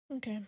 Okay.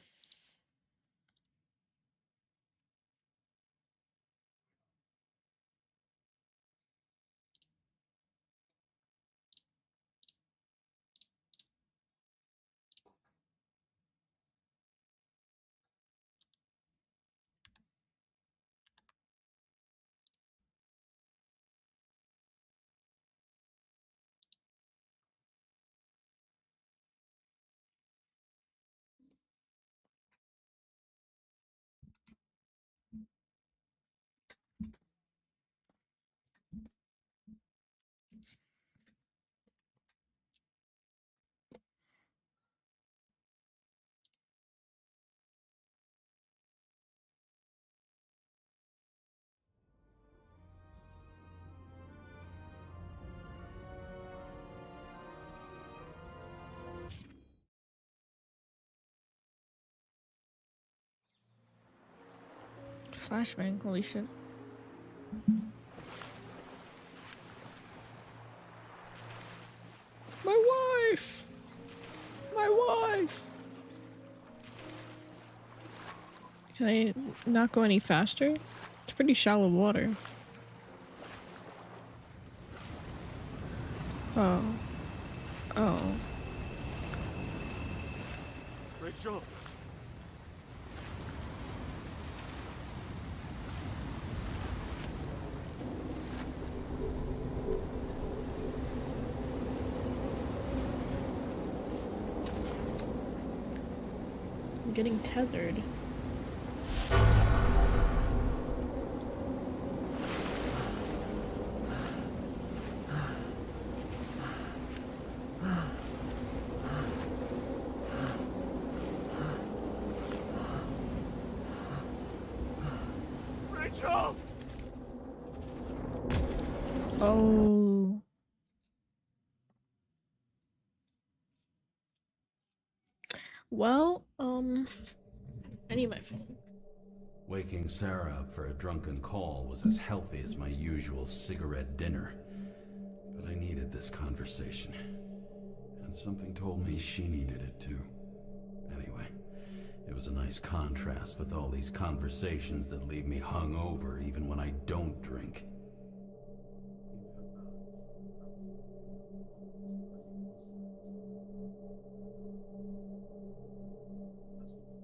Flashbang, holy shit. My wife! My wife! Can I not go any faster? It's pretty shallow water. Oh. Oh. Rachel! I'm getting tethered. Rachel! Oh. Well, I need my phone. Waking Sarah up for a drunken call was as healthy as my usual cigarette dinner. But I needed this conversation. And something told me she needed it too. Anyway, it was a nice contrast with all these conversations that leave me hungover even when I don't drink.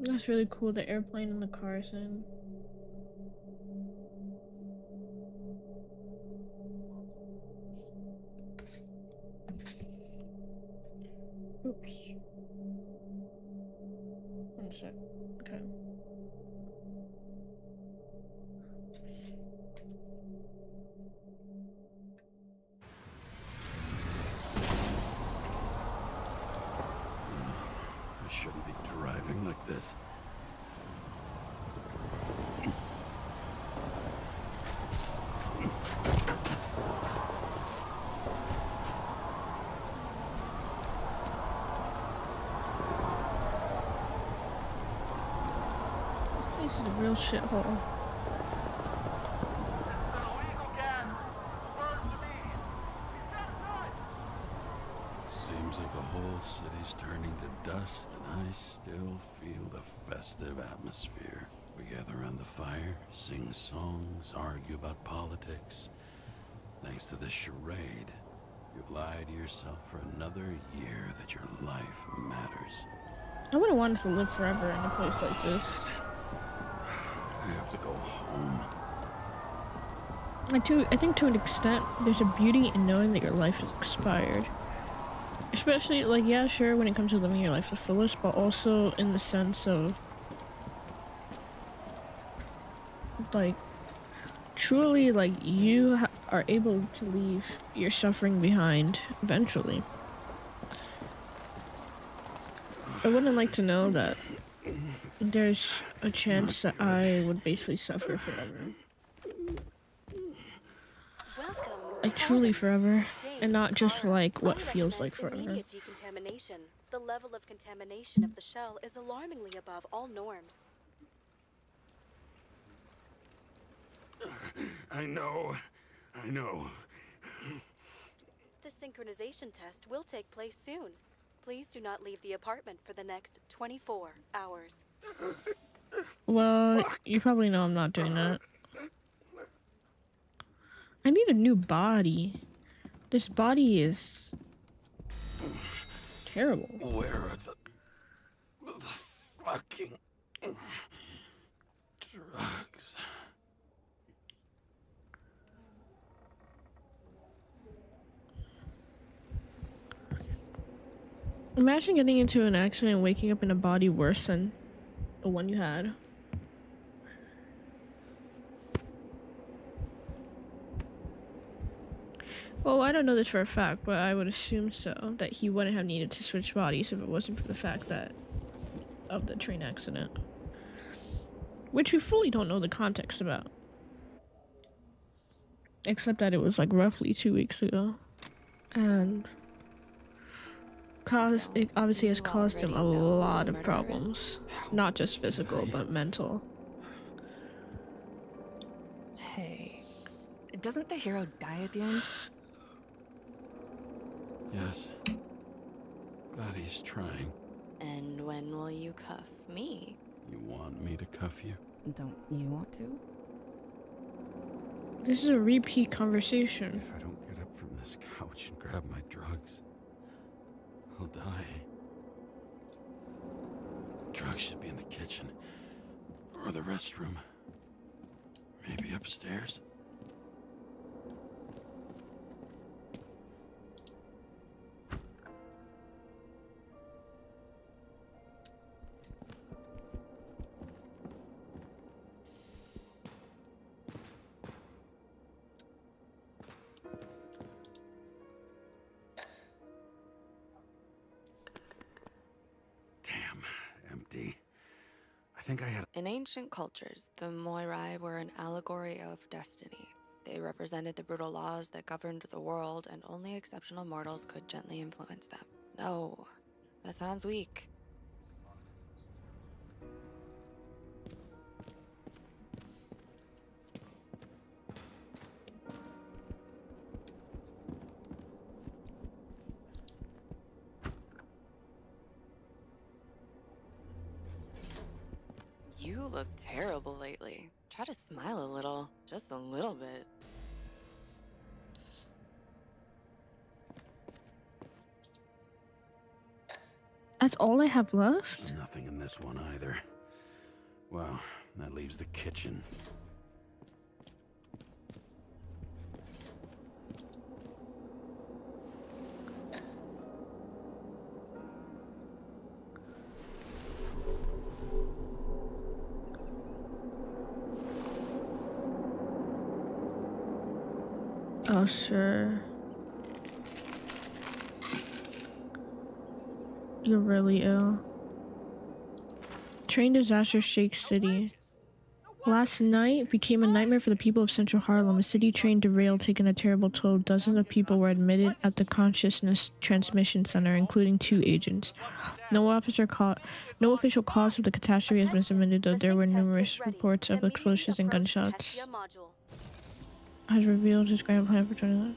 That's really cool, the airplane and the car thing. Oops. One sec. Okay. I shouldn't be driving like this. This is a real shithole. Seems like the whole city's turning to dust, and I still feel the festive atmosphere. We gather around the fire, sing songs, argue about politics. Thanks to this charade, you've lied to yourself for another year that your life matters. I wouldn't want to live forever in a place like this. I have to go home. I think to an extent, there's a beauty in knowing that your life is expired. Especially, like, yeah, sure, when it comes to living your life the fullest, but also in the sense of, like, truly, like, you are able to leave your suffering behind eventually. I wouldn't like to know that there's a chance that I would basically suffer forever. Like, truly forever, and not just like what feels like forever. Immediate decontamination. The level of contamination of the shell is alarmingly above all norms. I know. The synchronization test will take place soon. Please do not leave the apartment for the next 24 hours. Well, you probably know I'm not doing that. I need a new body. This body is terrible. Where are the fucking drugs? Imagine getting into an accident and waking up in a body worse than the one you had. Well, I don't know this for a fact, but I would assume so, that he wouldn't have needed to switch bodies if it wasn't for the fact that of the train accident. Which we fully don't know the context about. Except that it was like roughly 2 weeks ago. And it obviously has caused him a lot of problems. Not just physical, but mental. Hey, doesn't the hero die at the end? Yes. But he's trying. And when will you cuff me? You want me to cuff you? Don't you want to? This is a repeat conversation. If I don't get up from this couch and grab my drugs, I'll die. Drugs should be in the kitchen. Or the restroom. Maybe upstairs. Empty. I think I had. In ancient cultures, the Moirai were an allegory of destiny. They represented the brutal laws that governed the world, and only exceptional mortals could gently influence them. No, that sounds weak. You look terrible lately. Try to smile a little. Just a little bit. That's all I have left? There's nothing in this one either. Well, that leaves the kitchen. Oh, sure. You're really ill. Train disaster shakes city. Last night became a nightmare for the people of Central Harlem. A city train derailed, taking a terrible toll. Dozens of people were admitted at the Consciousness Transmission Center, including 2 agents. No official cause of the catastrophe has been submitted, though there were numerous reports of explosions and gunshots. Has revealed his grand plan for 2011.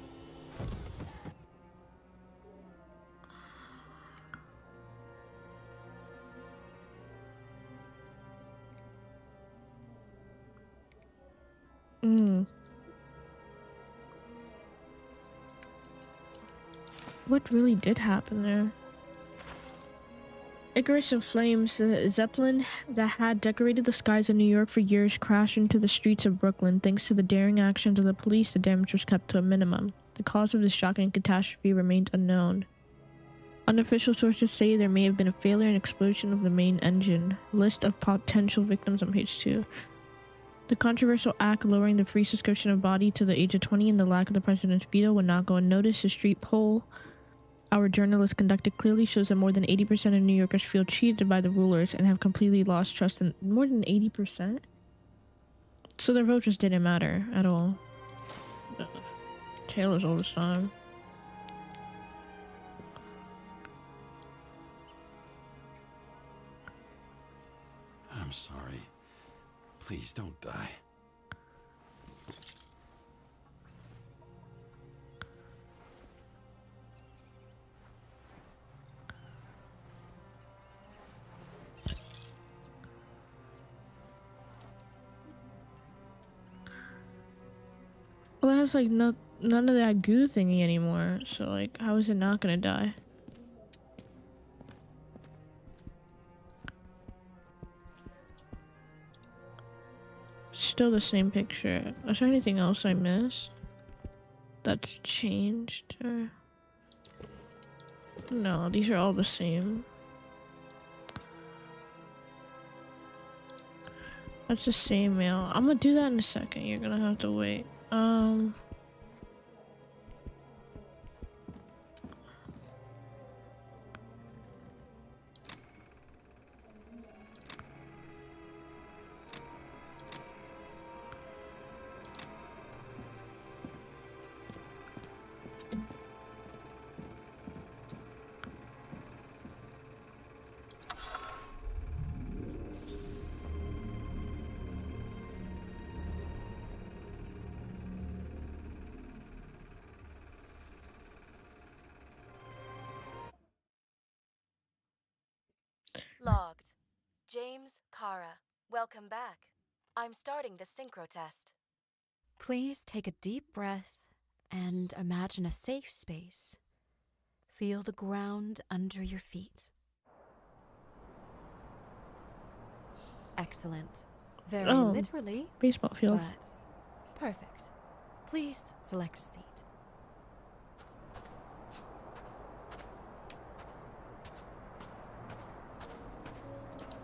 What really did happen there? Icarus in flames. The Zeppelin that had decorated the skies of New York for years crashed into the streets of Brooklyn. Thanks to the daring actions of the police, the damage was kept to a minimum. The cause of this shocking catastrophe remained unknown. Unofficial sources say there may have been a failure and explosion of the main engine. List of potential victims on page 2. The controversial act lowering the free subscription of body to the age of 20 and the lack of the president's veto would not go unnoticed. The street poll our journalist conducted clearly shows that more than 80% of New Yorkers feel cheated by the rulers and have completely lost trust in more than 80%. So their vote just didn't matter at all. Taylor's all this time. I'm sorry. Please don't die. Well, it has like none of that goo thingy anymore. So like, how is it not gonna die? Still the same picture. Is there anything else I missed that's changed? Or... No, these are all the same. That's the same mail. I'm gonna do that in a second. You're gonna have to wait. Logged. James, Kara, welcome back. I'm starting the synchro test. Please take a deep breath and imagine a safe space. Feel the ground under your feet. Excellent. Very literally, baseball field. but perfect. Please select a seat.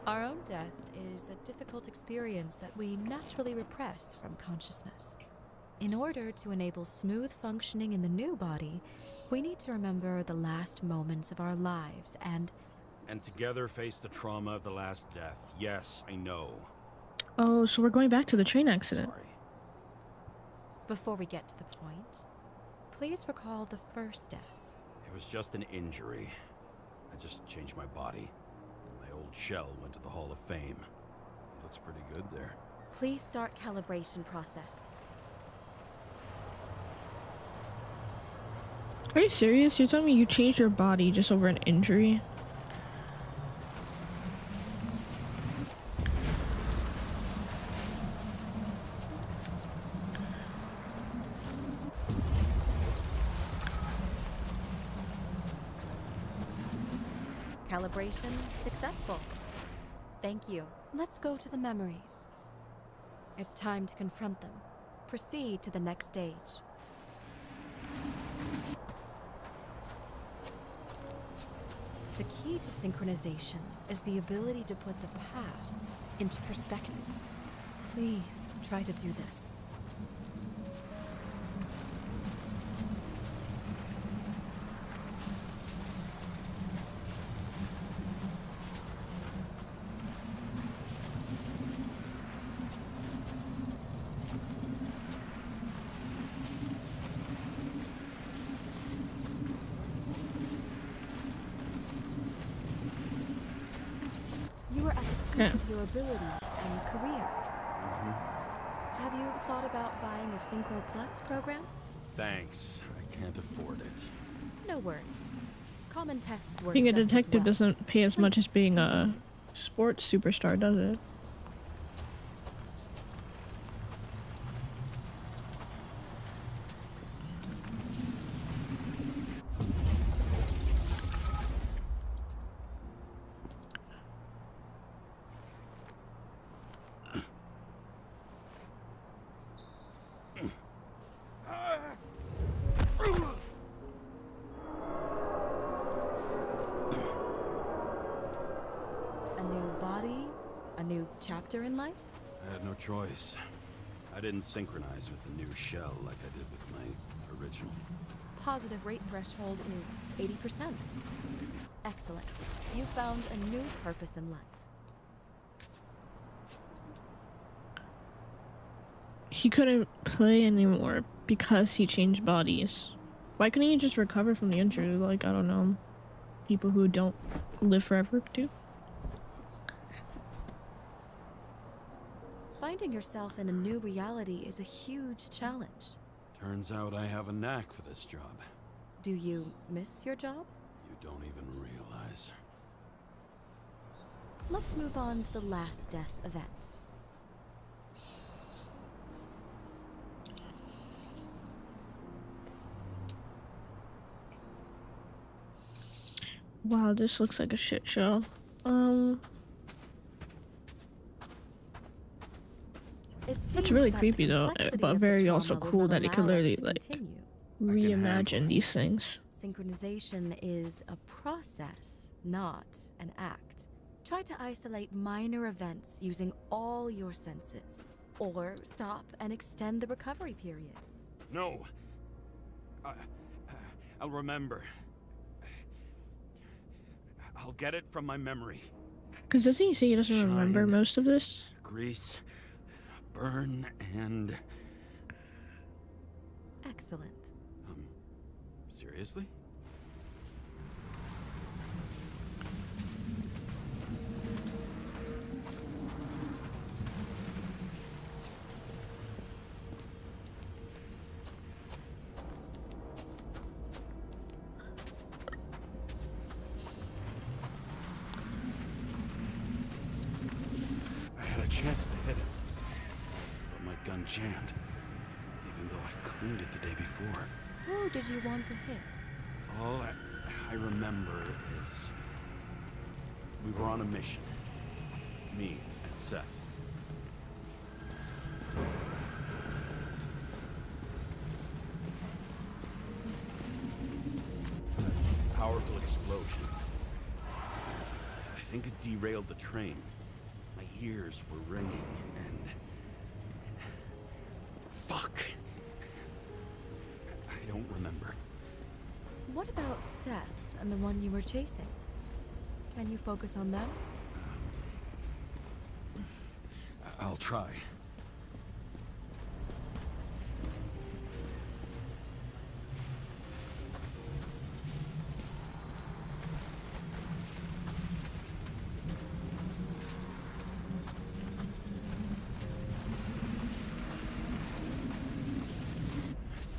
Our own death is a difficult experience that we naturally repress from consciousness. In order to enable smooth functioning in the new body, we need to remember the last moments of our lives and together face the trauma of the last death. Yes, I know. Oh, so we're going back to the train accident. Sorry. before we get to the point, please recall the first death. It was just an injury. I just changed my body. My old shell went to the Hall of Fame. It looks pretty good there. Please start calibration process. Are you serious? You're telling me you changed your body just over an injury? Calibration successful. Thank you. Let's go to the memories. It's time to confront them. Proceed to the next stage. The key to synchronization is the ability to put the past into perspective. Please try to do this. You are at the peak Okay. of your abilities and career. Have you thought about buying a Synchro Plus program? Thanks. I can't afford it. No worries. Common tests work Being a just as detective well. doesn't pay as much as being a Continue. sports superstar, does it? A new body, a new chapter in life? I had no choice. I didn't synchronize with the new shell like I did with my original. Positive rate threshold is 80%. Excellent. You found a new purpose in life. He couldn't play anymore because he changed bodies. Why couldn't he just recover from the injury? Like, I don't know. People who don't live forever do? Finding yourself in a new reality is a huge challenge. Turns out I have a knack for this job. Do you miss your job? You don't even realize. Let's move on to the last death event. Wow, this looks like a shit show. It That's seems really that creepy the though, complexity but of the very trauma also will cool not that it could allow us literally to like continue. handle reimagine it. these things. Synchronization is a process, not an act. Try to isolate minor events using all your senses, or stop and extend the recovery period. No! I'll remember. I'll get it from my memory. Because doesn't he say he doesn't remember Shine. most of this? Grease, burn, and... Excellent. Seriously? I had a chance to hit him, but my gun jammed, even though I cleaned it the day before. Who did you want to hit? All I remember is we were on a mission. Me and Seth. A powerful explosion. I think it derailed the train. My ears were ringing and... Fuck! I don't remember. What about Seth and the one you were chasing? Can you focus on them? I'll try.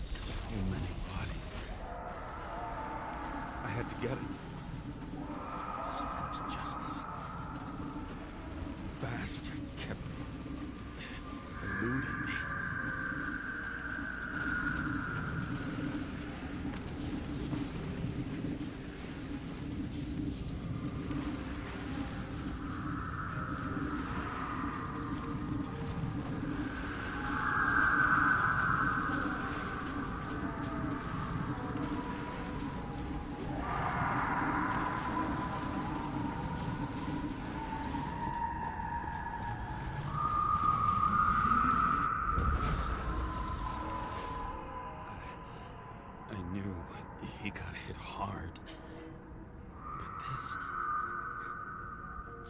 So many bodies. I had to get it. Dispense justice. The bastard kept eluding me.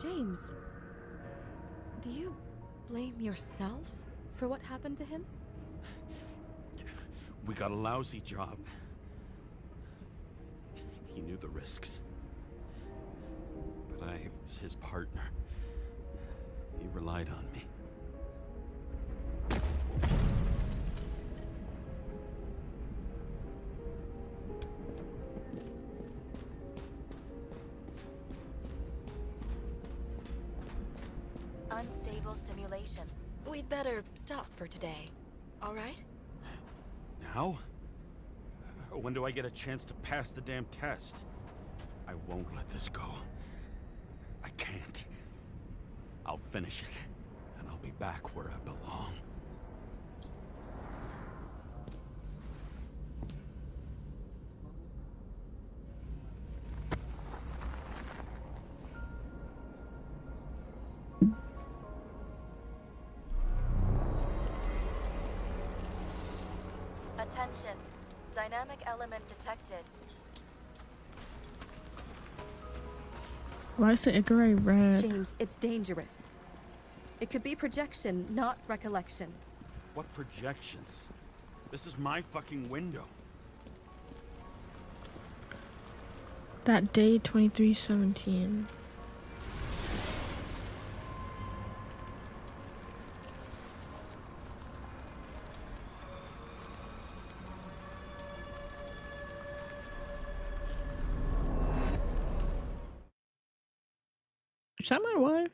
James, do you blame yourself for what happened to him? We got a lousy job. He knew the risks. But I was his partner. He relied on me. Unstable simulation. We'd better stop for today. All right? Now? When do I get a chance to pass the damn test? I won't let this go. I can't. I'll finish it, and I'll be back where I belong. Attention. Dynamic element detected. Why is the Icarai red? James, it's dangerous. It could be projection, not recollection. What projections? This is my fucking window. That day 2317. Is that my wife?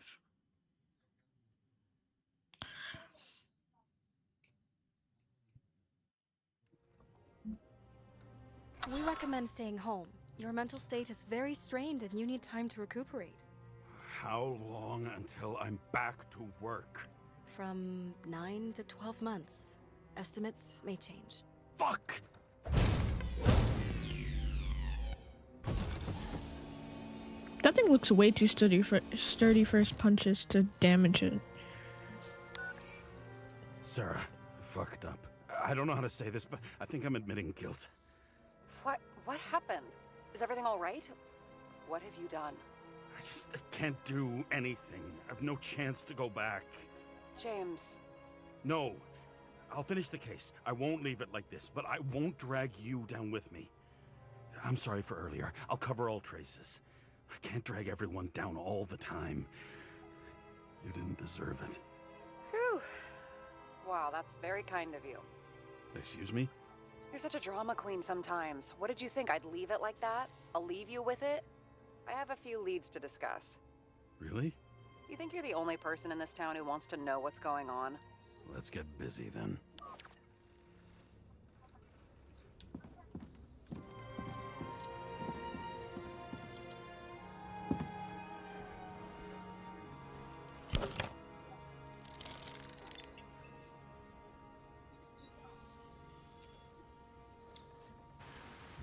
We recommend staying home. Your mental state is very strained and you need time to recuperate. How long until I'm back to work? From 9 to 12 months. Estimates may change. Fuck! That thing looks way too sturdy for first punches to damage it. Sarah, I fucked up. I don't know how to say this, but I think I'm admitting guilt. What happened? Is everything all right? What have you done? I can't do anything. I have no chance to go back. James. No. I'll finish the case. I won't leave it like this, but I won't drag you down with me. I'm sorry for earlier. I'll cover all traces. I can't drag everyone down all the time. You didn't deserve it. Whew. Wow, that's very kind of you. Excuse me? You're such a drama queen sometimes. What did you think, I'd leave it like that? I'll leave you with it? I have a few leads to discuss. Really? You think you're the only person in this town who wants to know what's going on? Let's get busy then.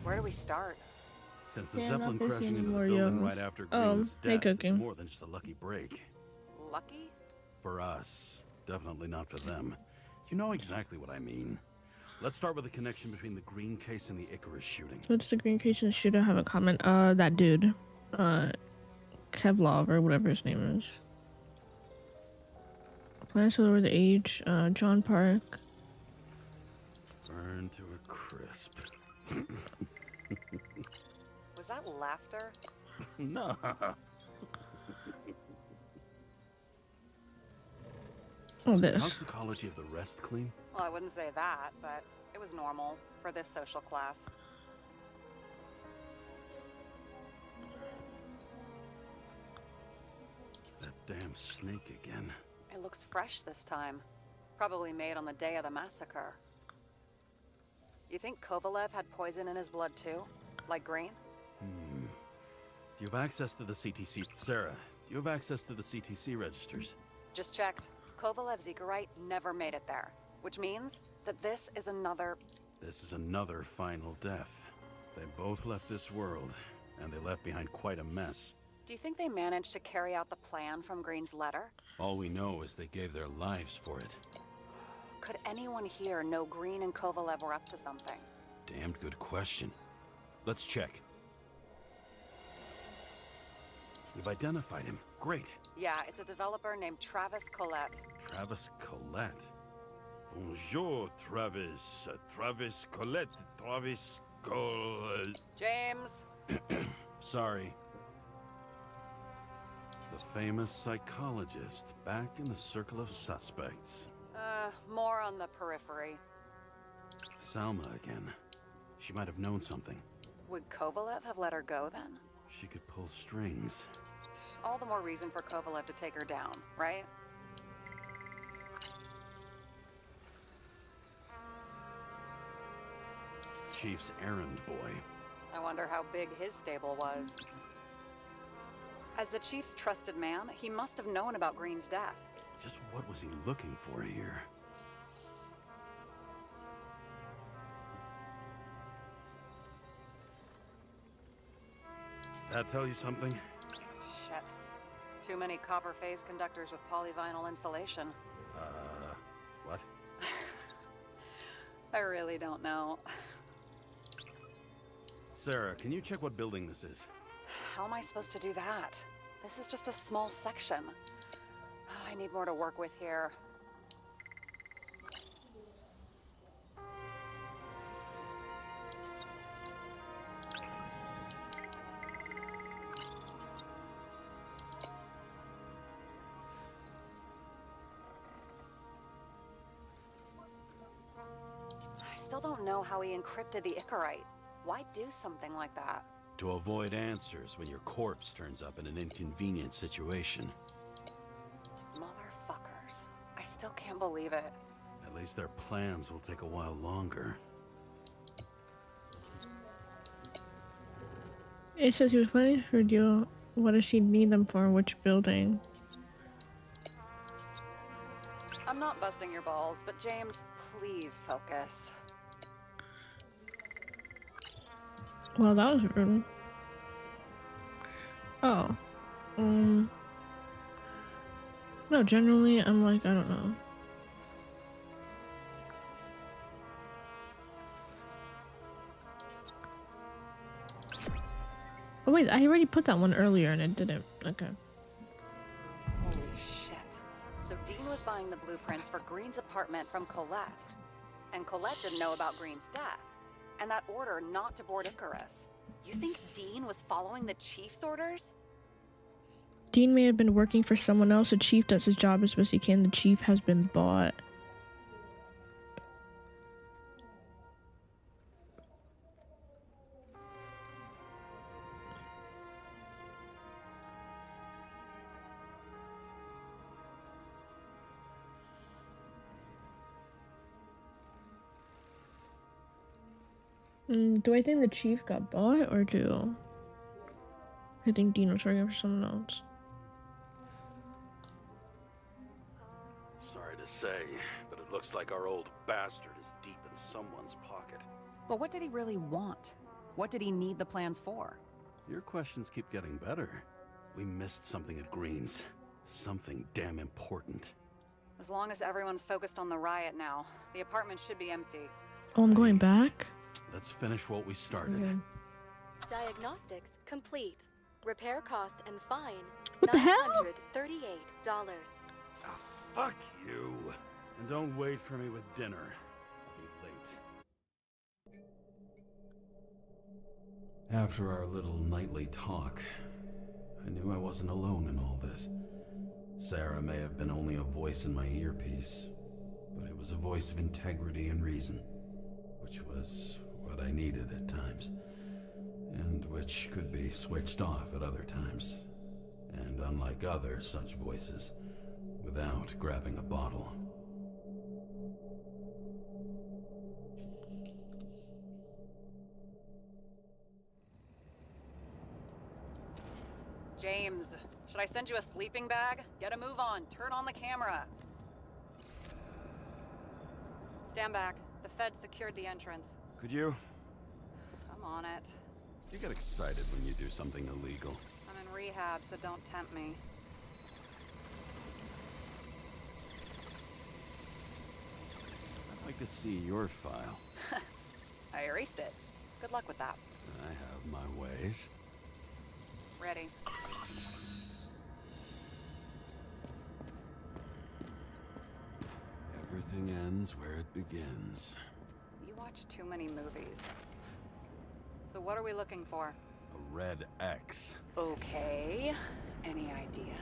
Where do we start? Since the Yeah, Zeppelin not busy crashing into the anymore, building yo. right after Oh, Green's hey, death is cooking. more than just a lucky break. Lucky? For us. Definitely not for them. You know exactly what I mean. Let's start with the connection between the Green case and the Icarus shooting. What's the green case and shooter have a comment? That dude. Kevlov or whatever his name is. Plans to lower the age. John Park. Burn to a crisp. Was that laughter? No. Oh, this. Toxicology of the rest clean? Well, I wouldn't say that, but it was normal for this social class. That damn snake again. It looks fresh this time. Probably made on the day of the massacre. You think Kovalev had poison in his blood too? Like Green? Do you have access to the CTC? Sarah, do you have access to the CTC registers? Just checked. Kovalev's Icarite never made it there. Which means that this is another... This is another final death. They both left this world, and they left behind quite a mess. Do you think they managed to carry out the plan from Green's letter? All we know is they gave their lives for it. Could anyone here know Green and Kovalev were up to something? Damned good question. Let's check. You've identified him. Great. Yeah, it's a developer named Travis Collette. Travis Collette. Bonjour, Travis. Travis Collette. Travis Collette. James! Sorry. The famous psychologist, back in the circle of suspects. More on the periphery. Salma again. She might have known something. Would Kovalev have let her go then? She could pull strings. All the more reason for Kovalev to take her down, right? Chief's errand boy. I wonder how big his stable was. As the Chief's trusted man, he must have known about Green's death. Just what was he looking for here? That tell you something? Shit. Too many copper phase conductors with polyvinyl insulation. What? I really don't know. Sarah, can you check what building this is? How am I supposed to do that? This is just a small section. Oh, I need more to work with here. I still don't know how he encrypted the Icarite. Why do something like that? To avoid answers when your corpse turns up in an inconvenient situation. Motherfuckers. I still can't believe it. At least their plans will take a while longer. It says he was waiting for you. What does she need them for? Which building? I'm not busting your balls, but James, please focus. Well, that was rude. Oh. No, generally, I'm like, I don't know. Oh wait, I already put that one earlier and it didn't. Okay. Holy shit. So Dean was buying the blueprints for Green's apartment from Colette. And Colette didn't know about Green's death. And that order not to board Icarus. You think Dean was following the Chief's orders? Dean may have been working for someone else. The Chief does his job as best he can. The Chief has been bought. Do I think the Chief got bought, or do I think Dean was working for someone else? Sorry to say, but it looks like our old bastard is deep in someone's pocket. But what did he really want? What did he need the plans for? Your questions keep getting better. We missed something at Green's. Something damn important. As long as everyone's focused on the riot now, the apartment should be empty. Oh, I'm going Right. back? Let's finish what we started. Okay. Diagnostics complete. Repair cost and fine. What the hell? $938. Ah, fuck you. And don't wait for me with dinner. I'll be late. After our little nightly talk, I knew I wasn't alone in all this. Sarah may have been only a voice in my earpiece, but it was a voice of integrity and reason, which was what I needed at times, and which could be switched off at other times, and unlike other such voices, without grabbing a bottle. James, should I send you a sleeping bag? Get a move on. Turn on the camera. Stand back. The Fed secured the entrance. Could you? I'm on it. You get excited when you do something illegal. I'm in rehab, so don't tempt me. I'd like to see your file. I erased it. Good luck with that. I have my ways. Ready. Everything ends where it begins. You watch too many movies. So what are we looking for? A red X. Okay. Any ideas?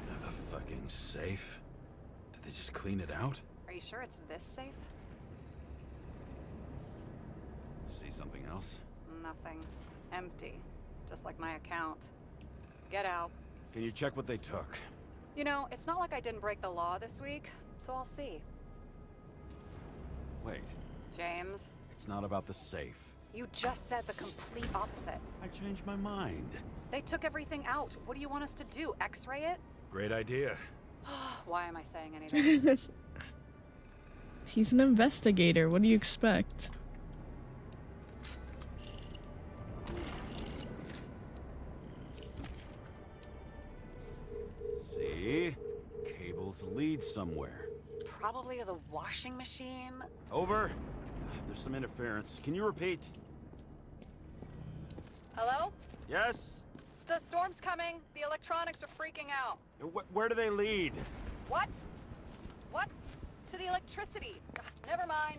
Another fucking safe? Did they just clean it out? Are you sure it's this safe? See something else? Nothing. Empty. Just like my account. Get out. Can you check what they took? You know, it's not like I didn't break the law this week, so I'll see. Wait, James, it's not about the safe. you just said the complete opposite. I changed my mind. They took everything out. What do you want us to do? X-ray it? Great idea. Why am I saying anything? He's an investigator. What do you expect? See? Cables lead somewhere. Probably to the washing machine. Over. There's some interference. Can you repeat? Hello? Yes? The storm's coming. The electronics are freaking out. Where do they lead? What? What? To the electricity. Never mind.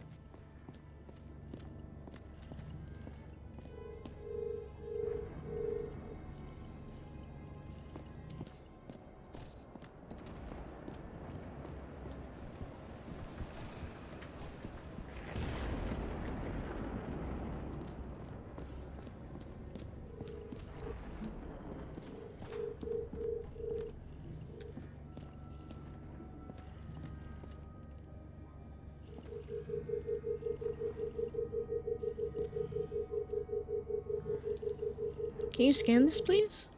Can you scan this, please?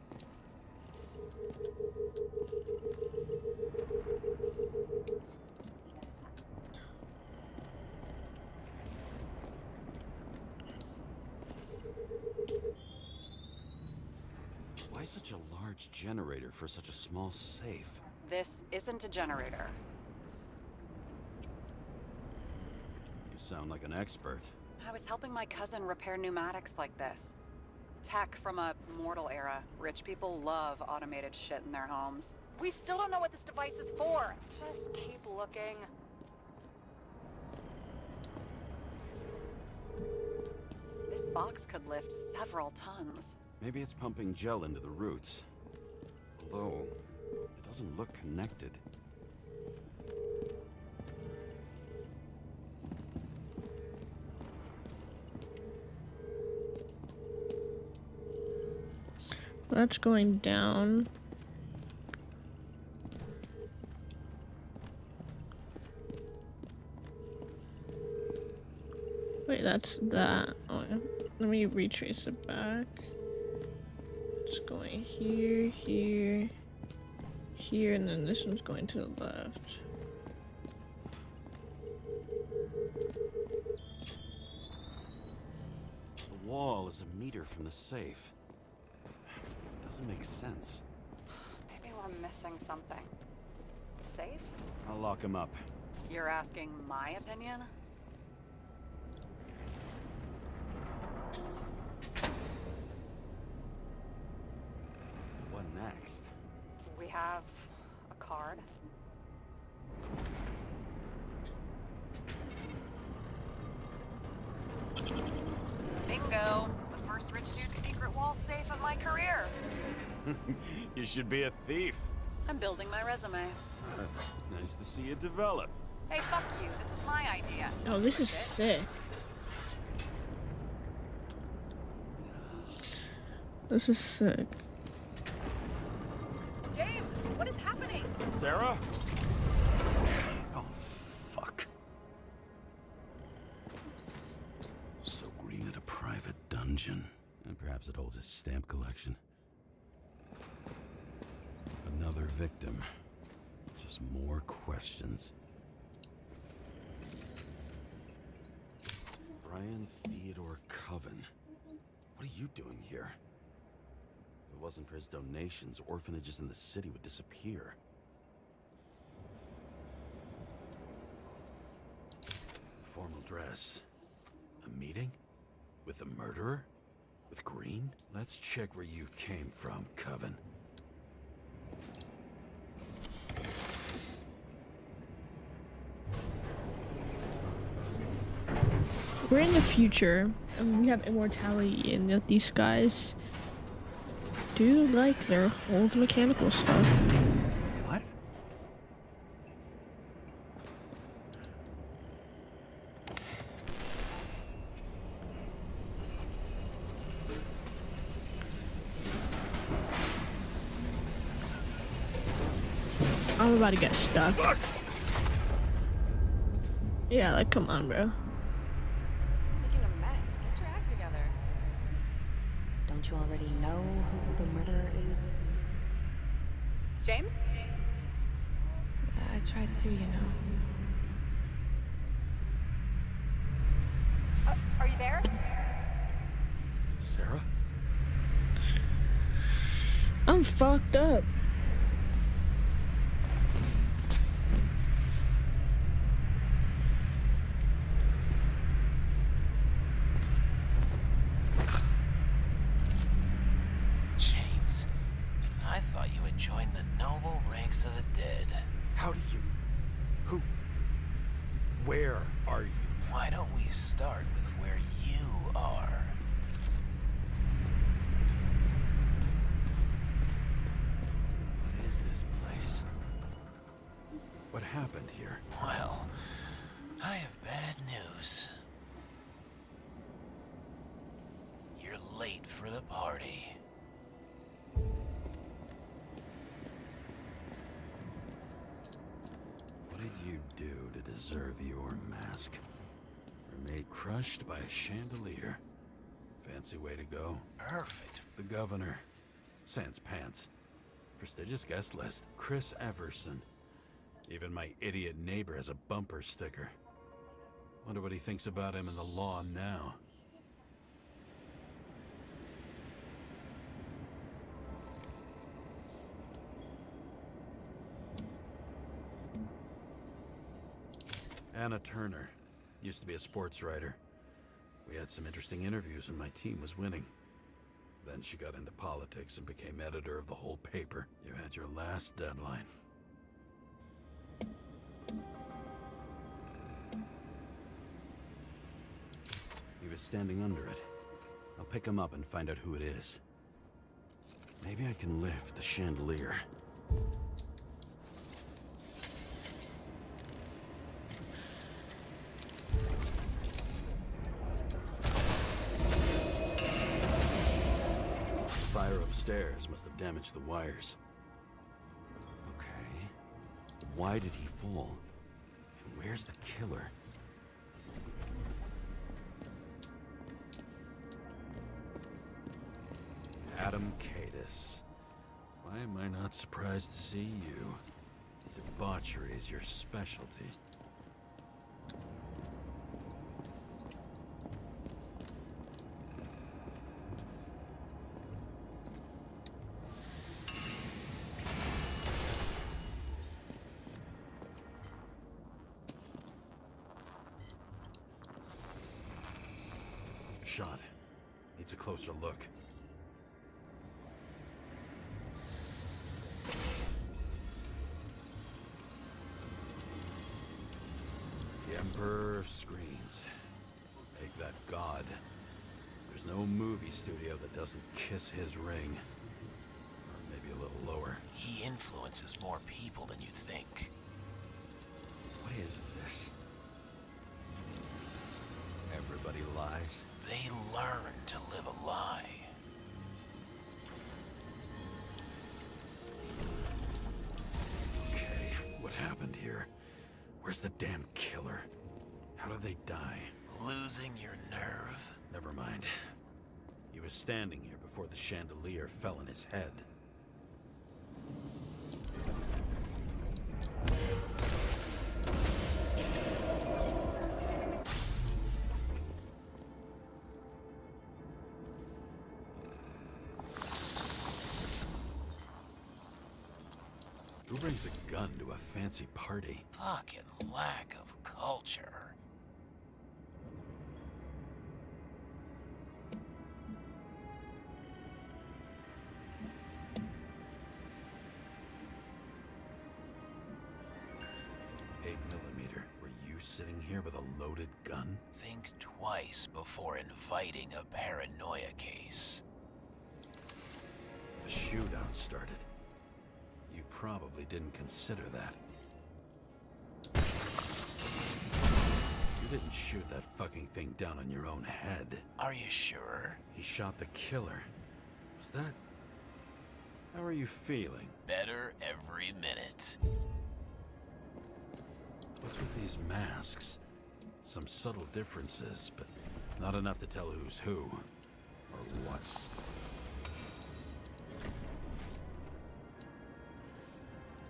Why such a large generator for such a small safe? This isn't a generator. You sound like an expert. I was helping my cousin repair pneumatics like this. Tech from a mortal era. Rich people love automated shit in their homes. We still don't know what this device is for. Just keep looking. This box could lift several tons. Maybe it's pumping gel into the roots. Although, it doesn't look connected. That's going down. Wait, that's that. Oh, yeah. Let me retrace it back. It's going here, here, here, and then this one's going to the left. The wall is a meter from the safe. Doesn't make sense. Maybe we're missing something. Safe? I'll lock him up. You're asking my opinion? What next? We have a card. Bingo! The first rich dude's secret wall safe of my career. You should be a thief. I'm building my resume. Nice to see you develop. Hey, fuck you. This is my idea. Oh, this is sick. This is sick. James, what is happening? Sarah? Oh, fuck. So green at a private dungeon. mansion, and perhaps it holds his stamp collection. Another victim. Just more questions. Brian Theodore Coven. What are you doing here? If it wasn't for his donations, orphanages in the city would disappear. Formal dress. A meeting? With the murderer? With Green? Let's check where you came from, Coven. We're in the future, and we have immortality, and yet these guys do like their old mechanical stuff. What? I'm about to get stuck. Yeah, like, come on, bro. Making a mess. Get your act together. Don't you already know who the murderer is? James? I tried to, you know. Are you there? Sarah? I'm fucked up. James, I thought you had joined the noble ranks of the dead. How do you... Who... Where are you? Why don't we start with where you are? What is this place? What happened here? Well, I have bad news. You're late for the party. What did you do to deserve your mask? You're made crushed by a chandelier. Fancy way to go. Perfect. The governor. Sans pants. Prestigious guest list. Chris Everson. Even my idiot neighbor has a bumper sticker. Wonder what he thinks about him and the law now. Anna Turner. Used to be a sports writer. We had some interesting interviews when my team was winning. Then she got into politics and became editor of the whole paper. You had your last deadline. He was standing under it. I'll pick him up and find out who it is. Maybe I can lift the chandelier. Fire upstairs must have damaged the wires. Okay. Why did he fall? And where's the killer? Adam Cadis. Why am I not surprised to see you? Debauchery is your specialty. Shot. Needs a closer look. The Emperor of Screens. Make that god. There's no movie studio that doesn't kiss his ring. Or maybe a little lower. He influences more people than you think. What is this? Everybody lies. They learn to live a lie. Okay, what happened here? Where's the damn killer? How did they die? Losing your nerve. Never mind. He was standing here before the chandelier fell on his head. Who brings a gun to a fancy party? Fucking lack of culture. Were you sitting here with a loaded gun? Think twice before inviting a paranoia case. The shootout started. You probably didn't consider that. You didn't shoot that fucking thing down on your own head. Are you sure? He shot the killer. Was that... How are you feeling? Better every minute. What's with these masks? Some subtle differences, but not enough to tell who's who. Or what.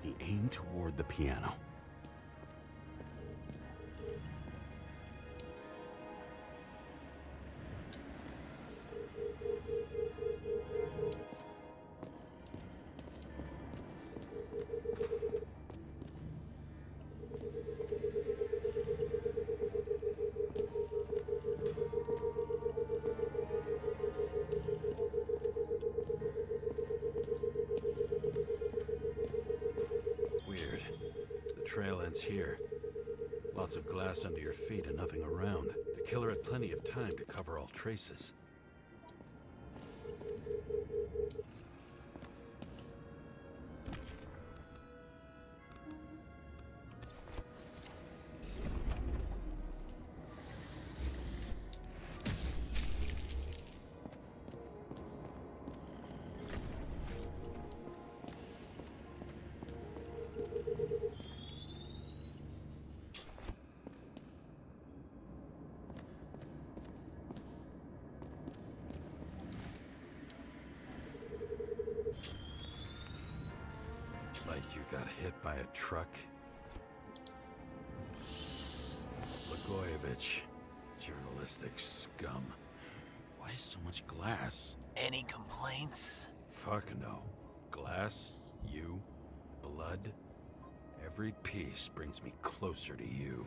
He aimed toward the piano. Weird. The trail ends here. Lots of glass under your feet and nothing around. The killer had plenty of time to cover all traces. Like you got hit by a truck? Blagojevich, journalistic scum. Why so much glass? Any complaints? Fuck no. Glass, you, blood. Every piece brings me closer to you.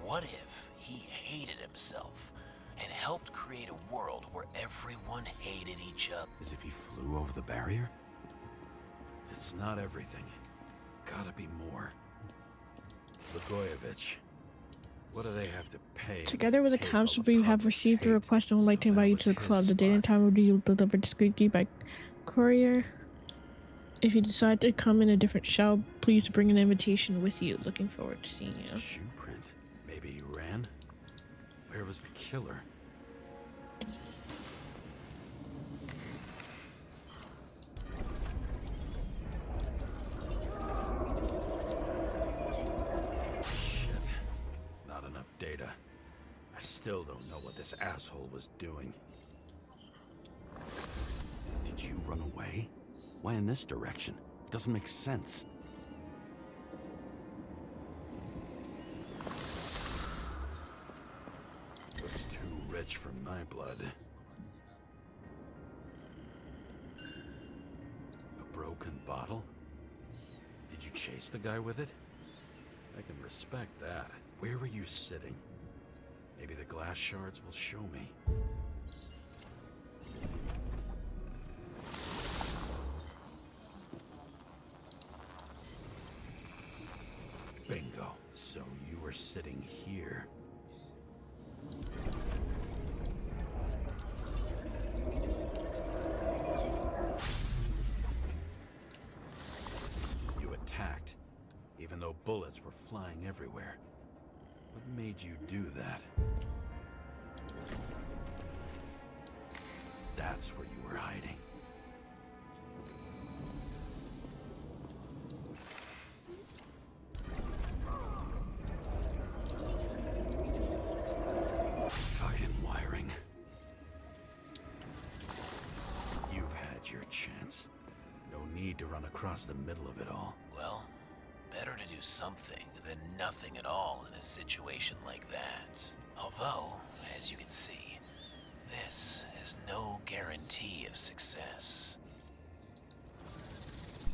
What if he hated himself and helped create a world where everyone hated each other? As if he flew over the barrier? It's not everything. Gotta be more. Blagojevich. What do they have to pay? Together with a constable, you have received a request and would like to invite you to the club. The date and time will be delivered discreetly by courier. If you decide to come in a different shell, please bring an invitation with you. Looking forward to seeing you. Shoe print. Maybe he ran? Where was the killer? Shit. Not enough data. I still don't know what this asshole was doing. Did you run away? Why in this direction? It doesn't make sense. Looks too rich for my blood. A broken bottle? Did you chase the guy with it? I can respect that. Where were you sitting? Maybe the glass shards will show me. Bingo. So you were sitting here. You attacked, even though bullets were flying everywhere. What made you do that? That's where you were hiding. Fucking wiring. You've had your chance. No need to run across the middle of it all. Well, better to do something than nothing at all in a situation like that. Although, as you can see, this is no guarantee of success.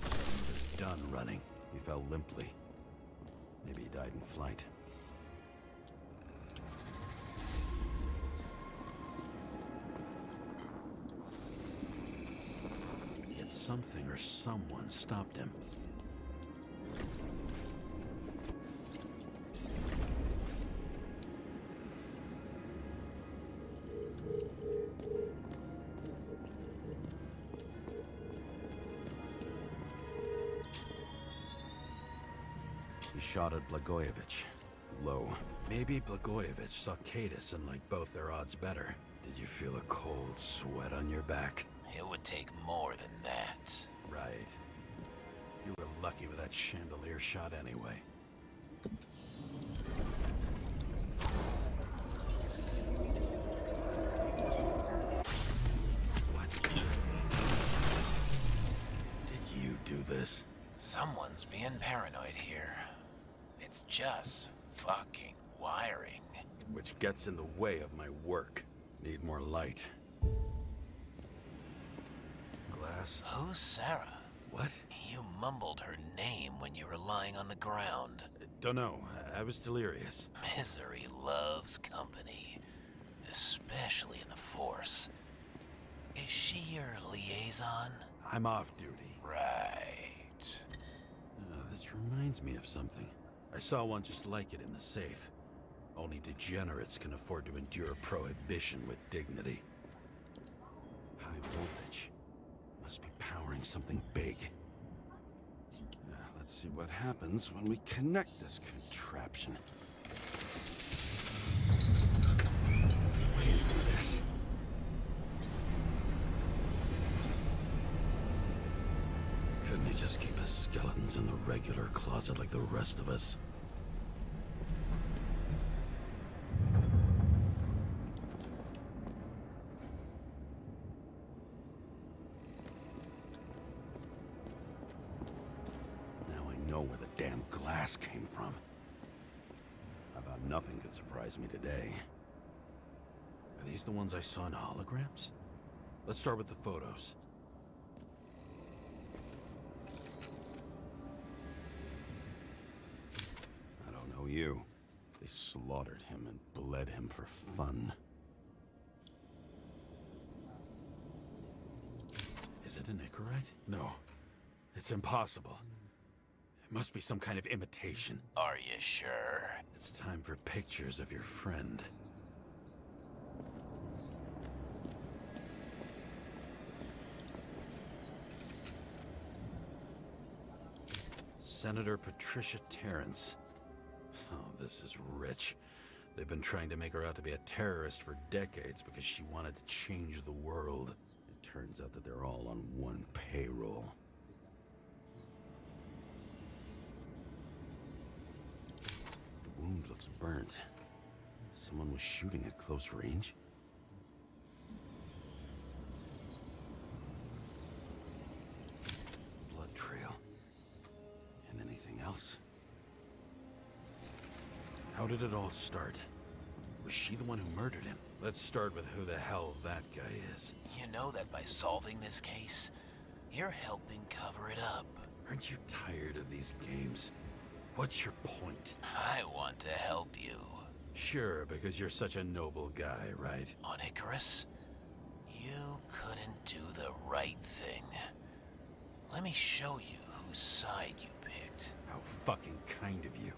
He was done running. He fell limply. Maybe he died in flight. Yet something or someone stopped him. He shot at Blagojevich. Low. Maybe Blagojevich saw Cadis and liked both their odds better. Did you feel a cold sweat on your back? It would take more than that. Right. You were lucky with that chandelier shot anyway. What? Did you do this? Someone's being paranoid here. It's just fucking wiring. Which gets in the way of my work. Need more light. Glass. Who's Sarah? What? You mumbled her name when you were lying on the ground. Don't know. I was delirious. Misery loves company, especially in the Force. Is she your liaison? I'm off duty. Right. This reminds me of something. I saw one just like it in the safe. Only degenerates can afford to endure prohibition with dignity. High voltage. Must be powering something big. Let's see what happens when we connect this contraption. What is this? Couldn't he just keep his skeletons in the regular closet like the rest of us? Now I know where the damn glass came from. I thought nothing could surprise me today. Are these the ones I saw in holograms? Let's start with the photos. I don't know you. They slaughtered him and bled him for fun. Is it an Icarite? No. It's impossible. It must be some kind of imitation. Are you sure? It's time for pictures of your friend. Senator Patricia Terrence. Oh, this is rich. They've been trying to make her out to be a terrorist for decades because she wanted to change the world. It turns out that they're all on one payroll. The wound looks burnt. Someone was shooting at close range? Blood trail. And anything else? How did it all start? Was she the one who murdered him? Let's start with who the hell that guy is. You know that by solving this case, you're helping cover it up. Aren't you tired of these games? What's your point? I want to help you. Sure, because you're such a noble guy, right? On Icarus, you couldn't do the right thing. Let me show you whose side you picked. How fucking kind of you.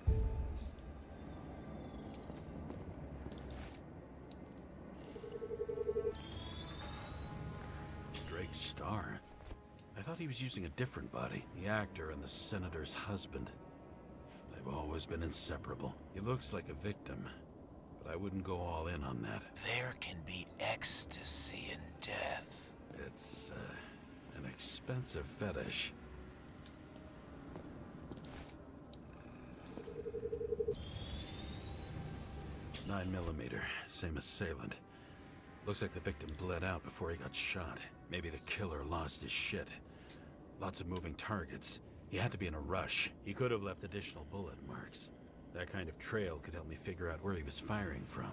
Drake Starr? I thought he was using a different body. The actor and the senator's husband. They've always been inseparable. He looks like a victim, but I wouldn't go all in on that. There can be ecstasy in death. It's, an expensive fetish. .9mm, same assailant. Looks like the victim bled out before he got shot. Maybe the killer lost his shit. Lots of moving targets. He had to be in a rush. He could have left additional bullet marks. That kind of trail could help me figure out where he was firing from.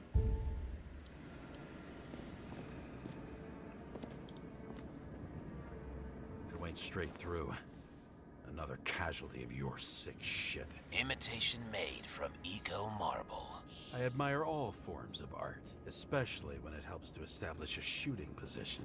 It went straight through. Another casualty of your sick shit. Imitation made from Eco Marble. I admire all forms of art, especially when it helps to establish a shooting position.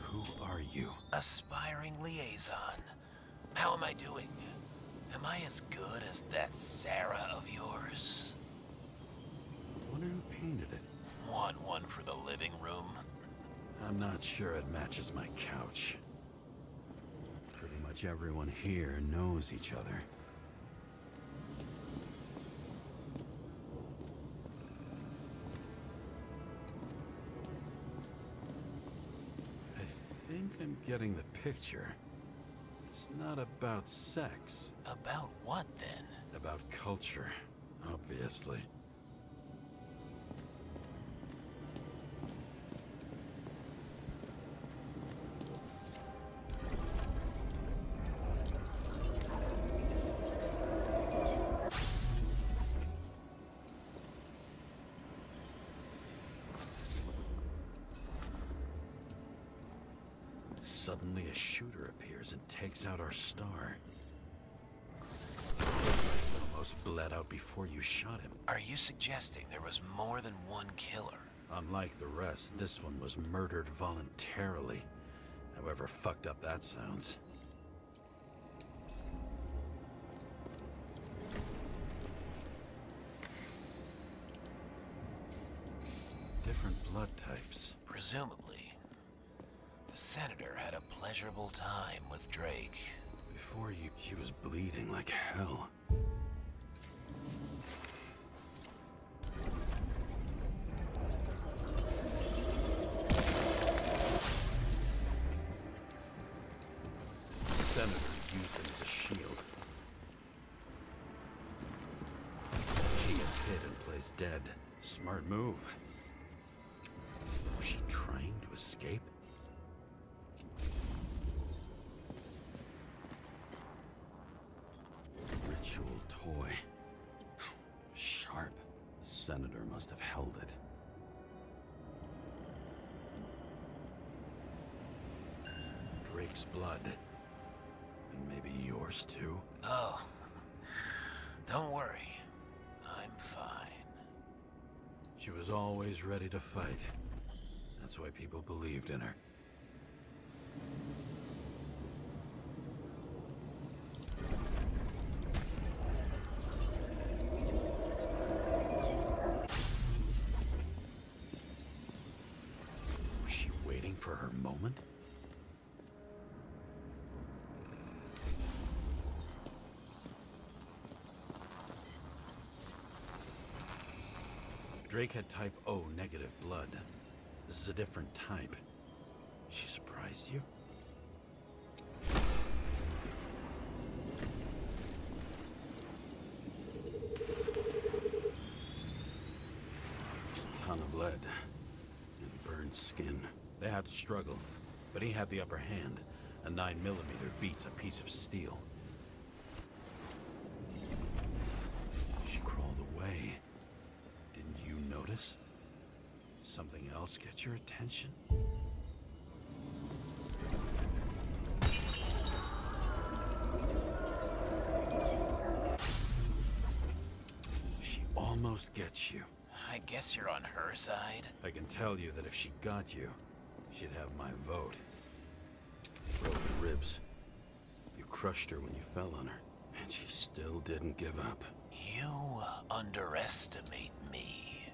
Who are you? Aspiring liaison. How am I doing? Am I as good as that Sarah of yours? Wonder who painted it. Want one for the living room? I'm not sure it matches my couch. Pretty much everyone here knows each other. I think I'm getting the picture. It's not about sex. About what, then? About culture, obviously. Suddenly a shooter appears and takes out our star. He almost bled out before you shot him. Are you suggesting there was more than one killer? Unlike the rest, this one was murdered voluntarily. However fucked up that sounds. Different blood types. Presumably. The senator had a pleasurable time with Drake. Before you, he was bleeding like hell. The senator used him as a shield. She gets hit and plays dead. Smart move. Was she trying to escape? Ritual toy. Sharp. The senator must have held it. Drake's blood. And maybe yours too? Oh, don't worry. I'm fine. She was always ready to fight. That's why people believed in her. Was she waiting for her moment? Drake had type O negative blood. This is a different type. She surprised you? A ton of lead and burned skin. They had to struggle, but he had the upper hand. A 9mm beats a piece of steel. She crawled away. Didn't you notice? Something else get your attention? She almost gets you. I guess you're on her side. I can tell you that if she got you, she'd have my vote. Broken ribs. You crushed her when you fell on her, and she still didn't give up. You underestimate me.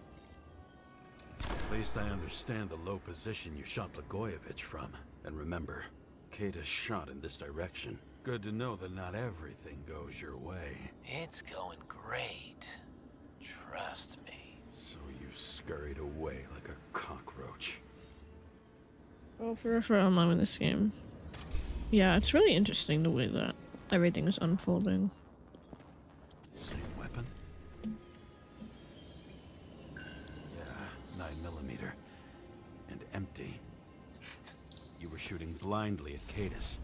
At least I understand the low position you shot Blagojevich from. And remember, Kata shot in this direction. Good to know that not everything goes your way. It's going great. Trust me. So you scurried away like a cockroach. Well, for a moment in this game. Yeah, it's really interesting the way that everything is unfolding. Same weapon? Yeah, 9mm. And empty. You were shooting blindly at Cadus.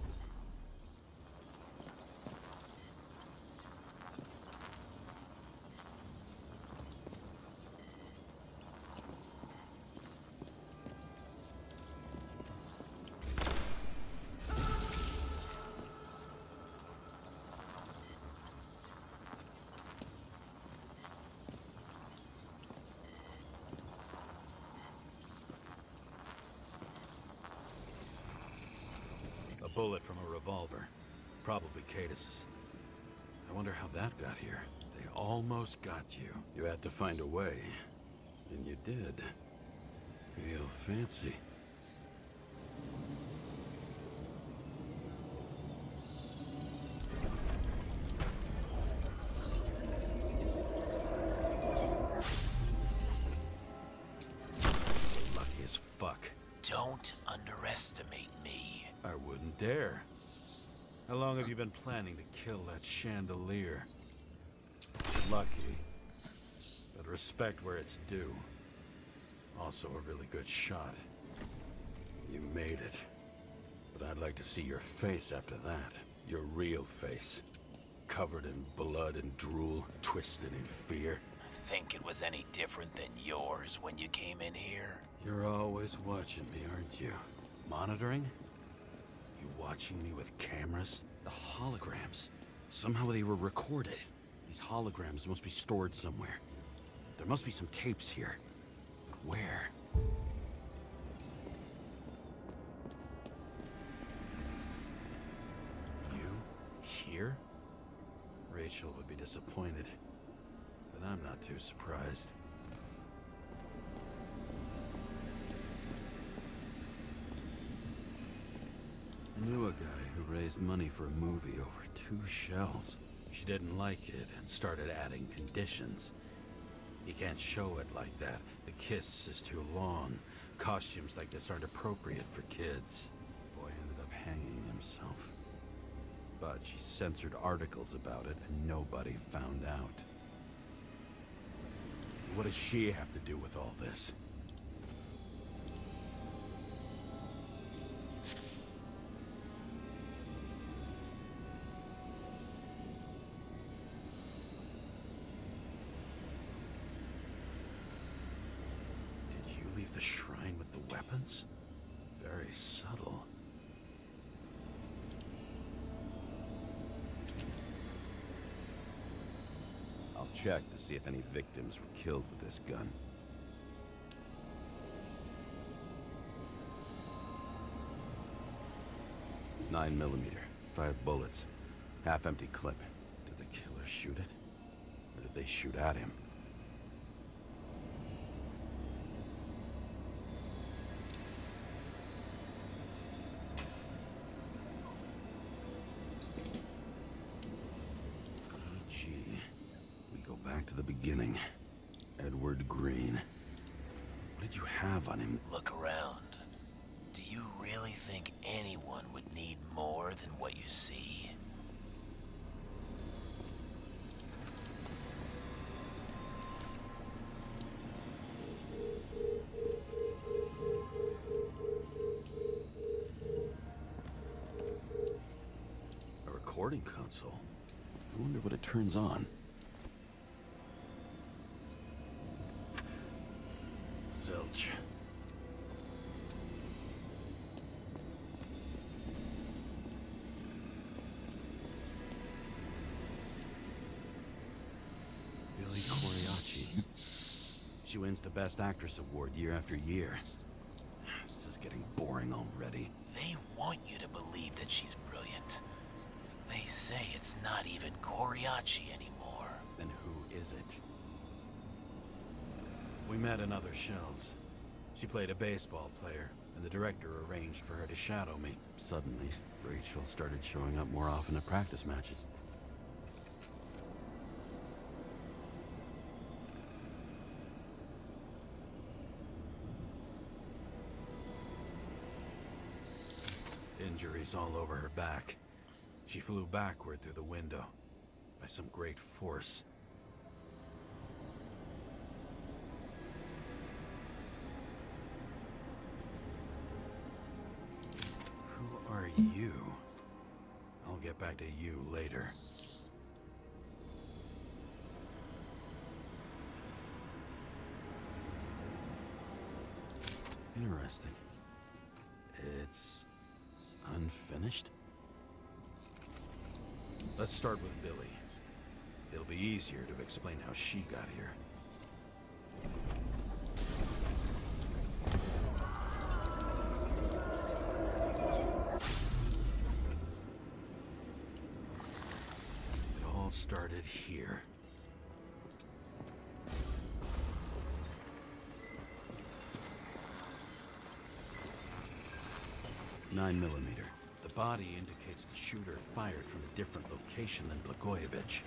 Bullet from a revolver. Probably Cadus's. I wonder how that got here. They almost got you. You had to find a way. And you did. Real fancy. Lucky as fuck. Don't underestimate me. I wouldn't dare. How long have you been planning to kill that chandelier? Lucky. But respect where it's due. Also a really good shot. You made it. But I'd like to see your face after that. Your real face. Covered in blood and drool, twisted in fear. Think it was any different than yours when you came in here? You're always watching me, aren't you? Monitoring? You watching me with cameras? The holograms. Somehow they were recorded. These holograms must be stored somewhere. There must be some tapes here. But where? You? Here? Rachel would be disappointed. But I'm not too surprised. I knew a guy who raised money for a movie over 2 shells. She didn't like it and started adding conditions. You can't show it like that. The kiss is too long. Costumes like this aren't appropriate for kids. Boy ended up hanging himself. But she censored articles about it and nobody found out. What does she have to do with all this? The shrine with the weapons? Very subtle. I'll check to see if any victims were killed with this gun. .9mm, 5 bullets, half-empty clip. Did the killer shoot it? Or did they shoot at him? To the beginning. Edward Green. What did you have on him? Look around. Do you really think anyone would need more than what you see? A recording console? I wonder what it turns on. Zilch. Billy Coriacci. She wins the Best Actress award year after year. This is getting boring already. They want you to believe that she's brilliant. They say it's not even Coriacci anymore. Then who is it? We met in other shells. She played a baseball player, and the director arranged for her to shadow me. Suddenly, Rachel started showing up more often at practice matches. Injuries all over her back. She flew backward through the window by some great force. Who are you? I'll get back to you later. Interesting. It's unfinished? Let's start with Billy. It'll be easier to explain how she got here. It all started here. .9mm. The body indicates the shooter fired from a different location than Blagojevich.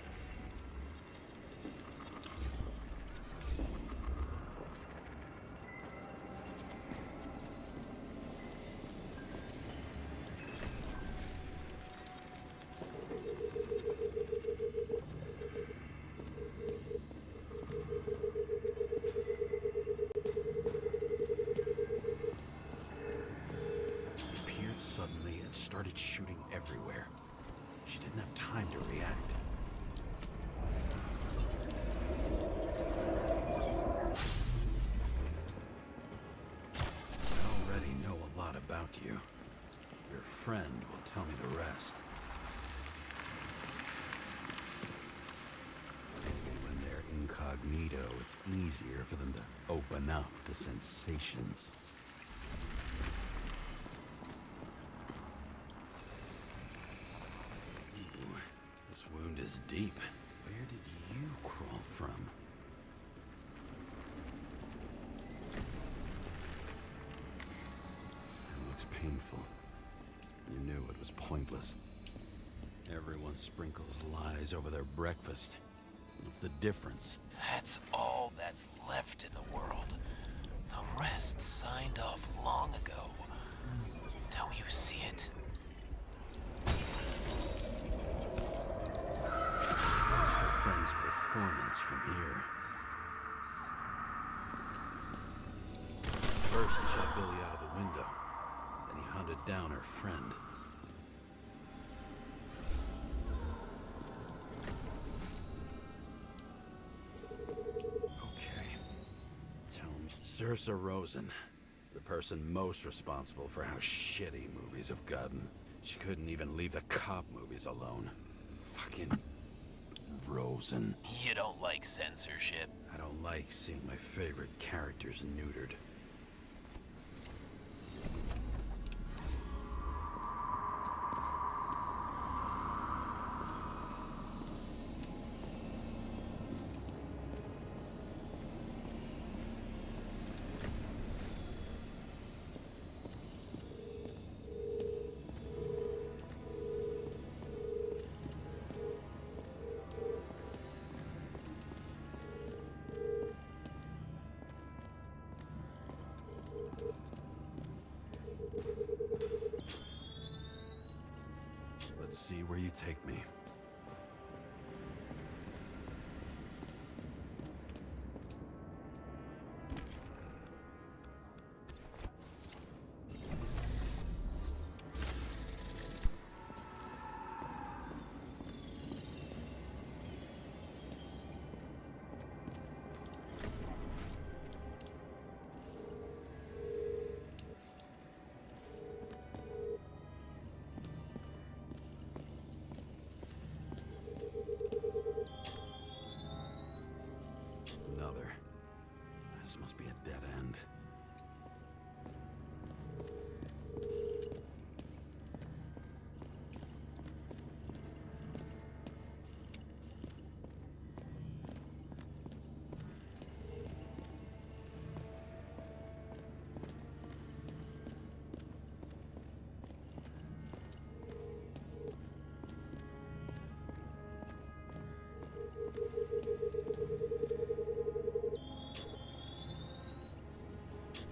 Suddenly, and started shooting everywhere. She didn't have time to react. I already know a lot about you. Your friend will tell me the rest. Maybe when they're incognito, it's easier for them to open up to sensations. This wound is deep. Where did you crawl from? It looks painful. You knew it was pointless. Everyone sprinkles lies over their breakfast. What's the difference? That's all that's left in the world. The rest signed off long ago. Don't you see it? Friend's performance from here. First, he shot Billy out of the window. Then he hunted down her friend. Okay. Tell me. Saoirse Ronan, the person most responsible for how shitty movies have gotten. She couldn't even leave the cop movies alone. Fucking Ronan. You don't like censorship? I don't like seeing my favorite characters neutered. Let's see where you take me. This must be a dead end.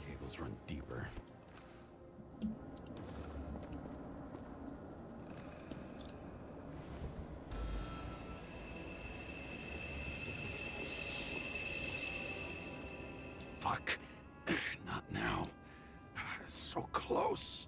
Cables run deeper. Fuck. Not now. So close.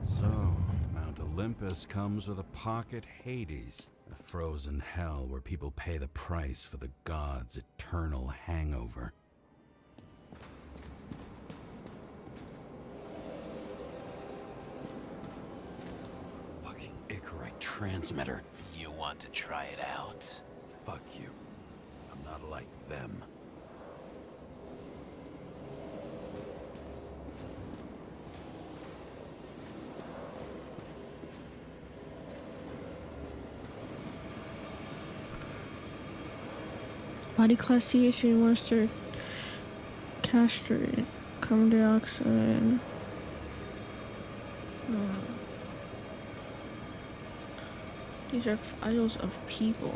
So, Mount Olympus comes with a pocket Hades, a frozen hell where people pay the price for the gods' eternal hangover. Fucking Icarite transmitter. You want to try it out? Fuck you. I'm not like them. Body class THC monster castrate, carbon dioxide. These are files of people.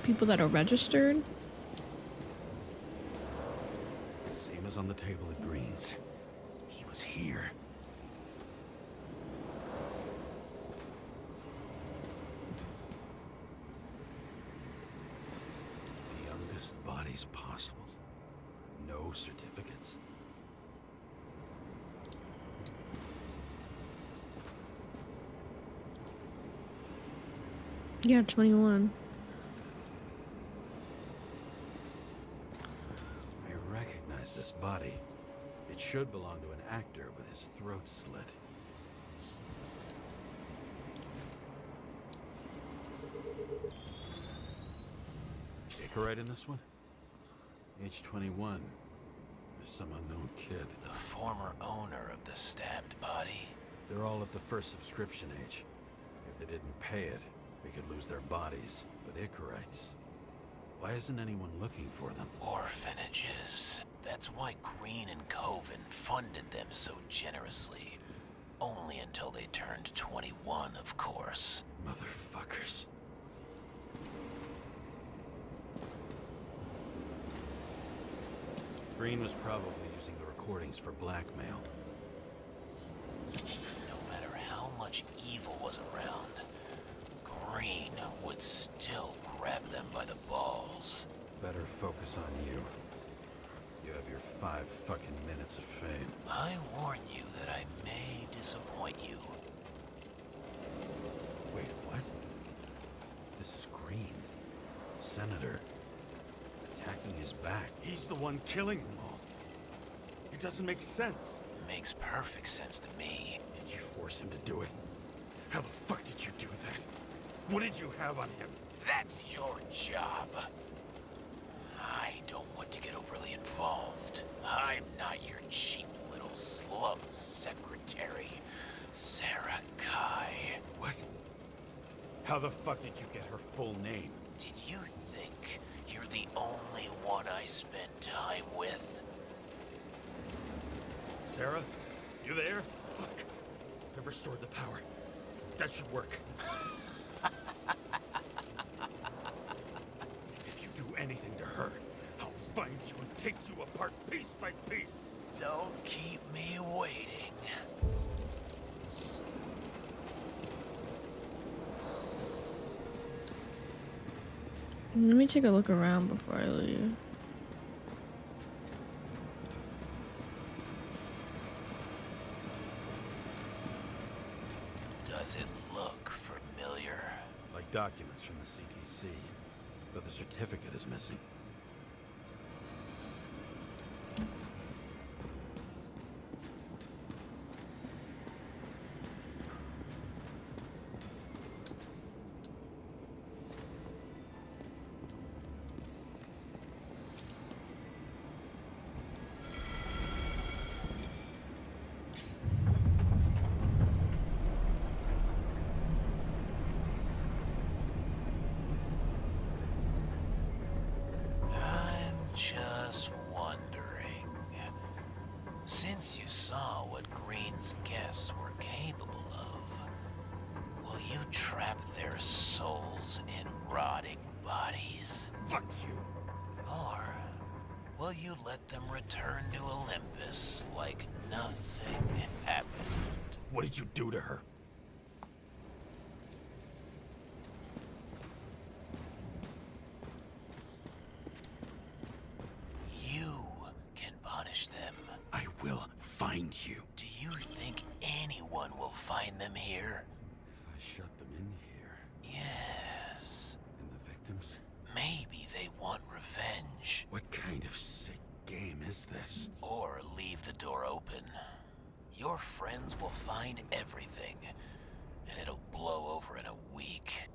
People that are registered. Same as on the table at Green's. He was here. The youngest bodies possible. No certificates. Yeah, 21. I recognize this body. It should belong to an actor with his throat slit. Icarite in this one? Age 21. There's some unknown kid. The former owner of the stabbed body? They're all at the first subscription age. If they didn't pay it, they could lose their bodies. But Icarites... why isn't anyone looking for them? Orphanages. That's why Green and Coven funded them so generously. Only until they turned 21, of course. Motherfuckers. Green was probably using the recordings for blackmail. No matter how much evil was around, Green would still grab them by the balls. Better focus on you. You have your 5 fucking minutes of fame. I warn you that I may disappoint you. Wait, what? This is Green. Senator. Attacking his back. He's the one killing them all. It doesn't make sense. Makes perfect sense to me. Did you force him to do it? How the fuck did you do that? What did you have on him? That's your job. I don't want to get overly involved. I'm not your cheap little slum secretary, Sarah Kai. What? How the fuck did you get her full name? Did you think you're the only one I spend time with? Sarah? You there? Fuck. I've restored the power. That should work. If you do anything to her, I'll find you and take you apart piece by piece. Don't keep me waiting. Let me take a look around before I leave. Does it look familiar? Like documents from the CTC, but the certificate is missing. Since you saw what Green's guests were capable of, will you trap their souls in rotting bodies? Fuck you. Or will you let them return to Olympus like nothing happened? What did you do to her? You can punish them. I will find you. Do you think anyone will find them here? If I shut them in here, Yes. and the victims, Maybe they want revenge. what kind of sick game is this? Or leave the door open. Your friends will find everything, and it'll blow over in a week.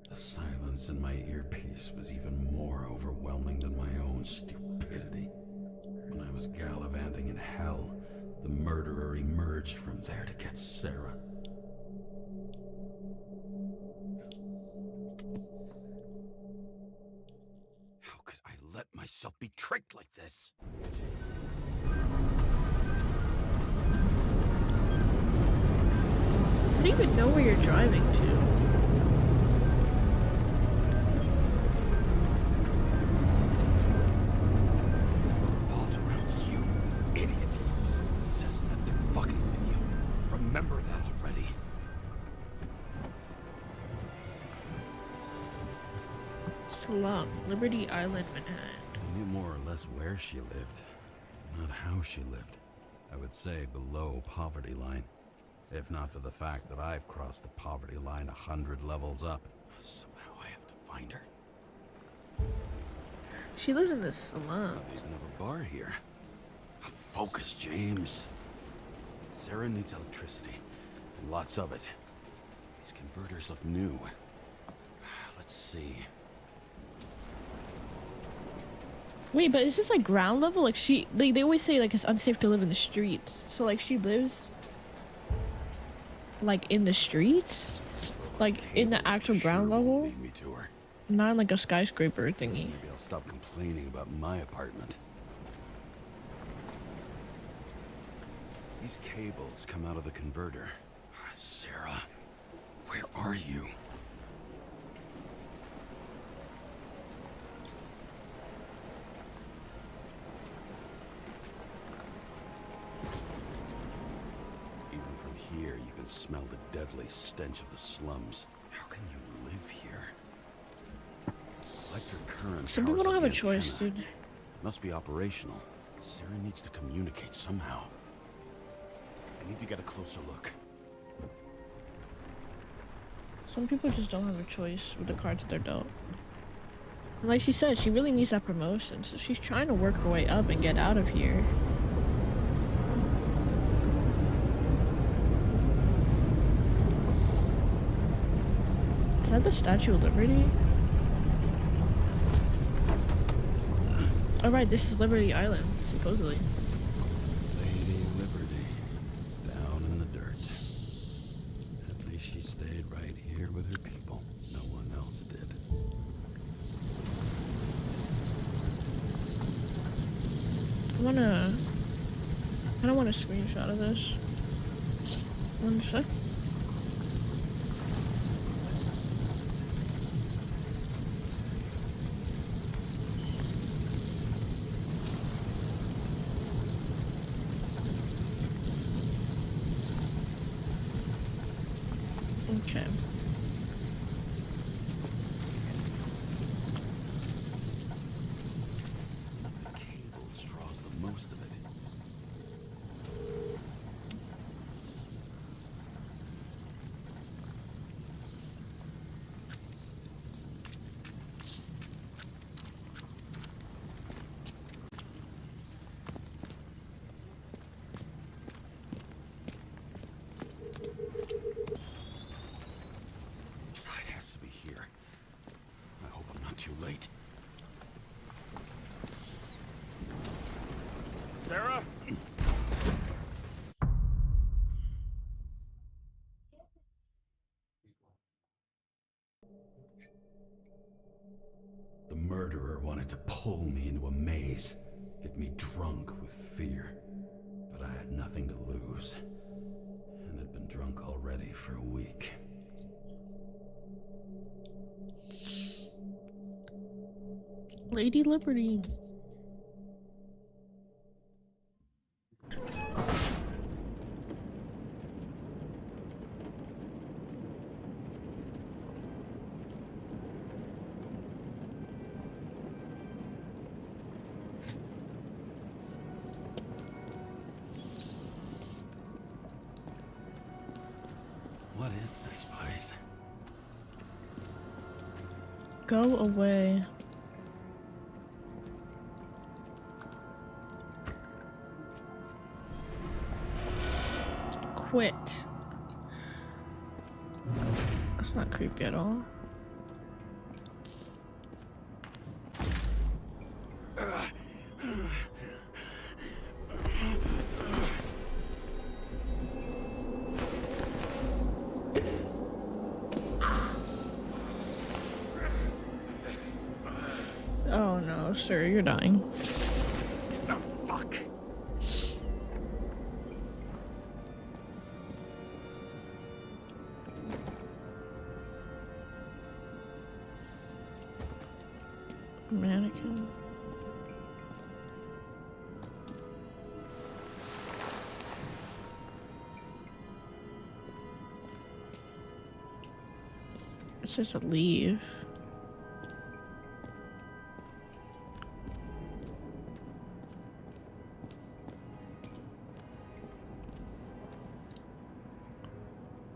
The silence in my earpiece was even more overwhelming than my own stupidity. When I was gallivanting in hell, the murderer emerged from there to get Sarah. How could I let myself be tricked like this? I don't even know where you're driving to. Revolved around you, idiot. Someone says that they're fucking with you. Remember that already. Salon, Liberty Island, Manhattan. I knew more or less where she lived, not how she lived. I would say below poverty line. If not for the fact that I've crossed the poverty line 100 levels up. Somehow I have to find her. She lives in this salon. They even have a bar here. Focus, James. Sarah needs electricity, and lots of it. These converters look new. Let's see. Wait, but is this like ground level? Like they always say like it's unsafe to live in the streets. So like she lives like in the streets? Like in the actual ground level? Lead me to her. Not like a skyscraper thingy. Maybe I'll stop complaining about my apartment. These cables come out of the converter. Sarah, where are you? Even from here, you can smell the deadly stench of the slums. How can you live here? Electric current. Some people powers don't up have a the choice, antenna. dude. Must be operational. Sarah needs to communicate somehow. I need to get a closer look. Some people just don't have a choice with the cards that they're dealt. And like she said, she really needs that promotion, so she's trying to work her way up and get out of here. Is that the Statue of Liberty? Alright, this is Liberty Island, supposedly. Lady Liberty, down in the dirt. At least she stayed right here with her people. No one else did. I don't want a screenshot of this. One sec. Okay. The cable draws the most of it. It has to be here. I hope I'm not too late. Sarah? The murderer wanted to pull me into a maze, get me drunk with fear. But I had nothing to lose, and had been drunk already for a week. Lady Liberty. What is this place? Go away. Quit. That's not creepy at all. Oh no, sir, you're dying. Oh, fuck! Mannequin. It says to leave.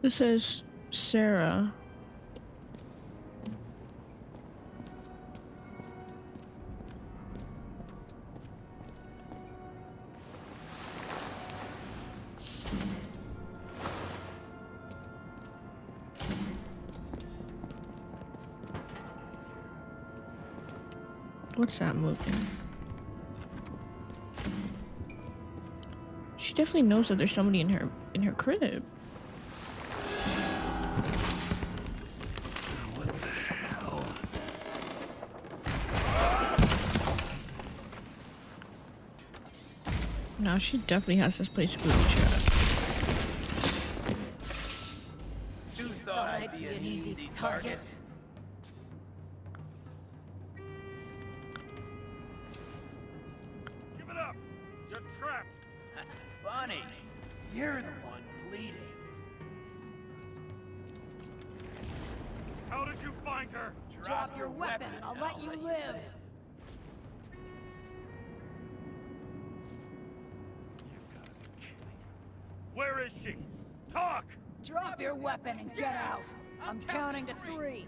It says Sarah. What's that moving? She definitely knows that there's somebody in her crib. What the hell? No, she definitely has this place booby trapped. You thought I'd be an easy target? Give it up! You're trapped! Funny. You're the one bleeding. How did you find her? Drop your weapon and I'll let you live. Where is she? Talk! Drop your weapon and get out! I'm counting to 3.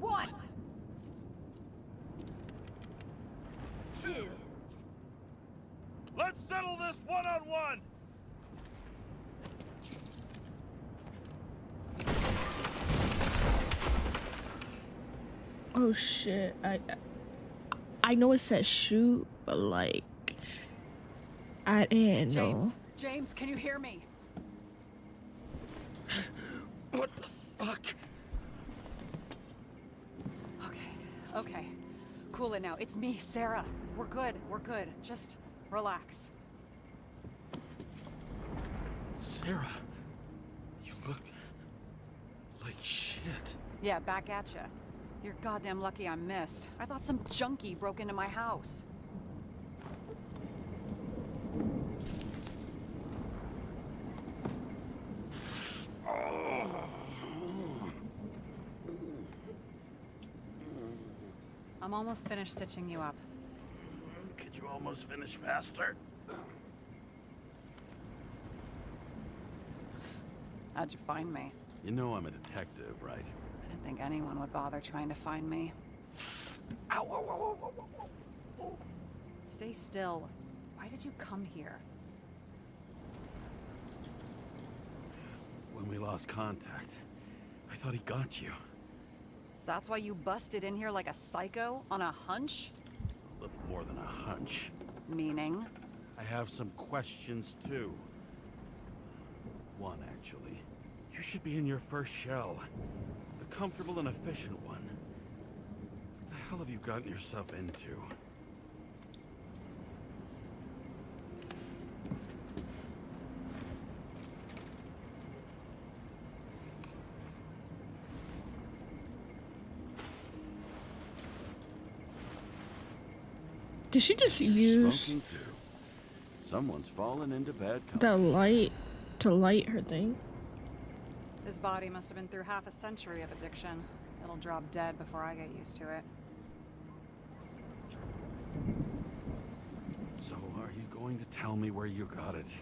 1! 2. Let's settle this one-on-one! Oh shit! I know it says shoot, but like I didn't know. James, can you hear me? What the fuck? Okay. Cool it now. It's me, Sarah. We're good. Just relax. Sarah, you look like shit. Yeah, back at ya. You're goddamn lucky I missed. I thought some junkie broke into my house. I'm almost finished stitching you up. Could you almost finish faster? How'd you find me? You know I'm a detective, right? I didn't think anyone would bother trying to find me. Ow, ow, ow, ow, ow, ow. Stay still. Why did you come here? When we lost contact, I thought he got you. So that's why you busted in here like a psycho on a hunch? A little more than a hunch. Meaning? I have some questions, too. One, actually. You should be in your first shell. The comfortable and efficient one. What the hell have you gotten yourself into? Did she just use Smoking too. Someone's fallen into bad company. the light to light her thing? His body must have been through half a century of addiction. It'll drop dead before I get used to it. So, are you going to tell me where you got it?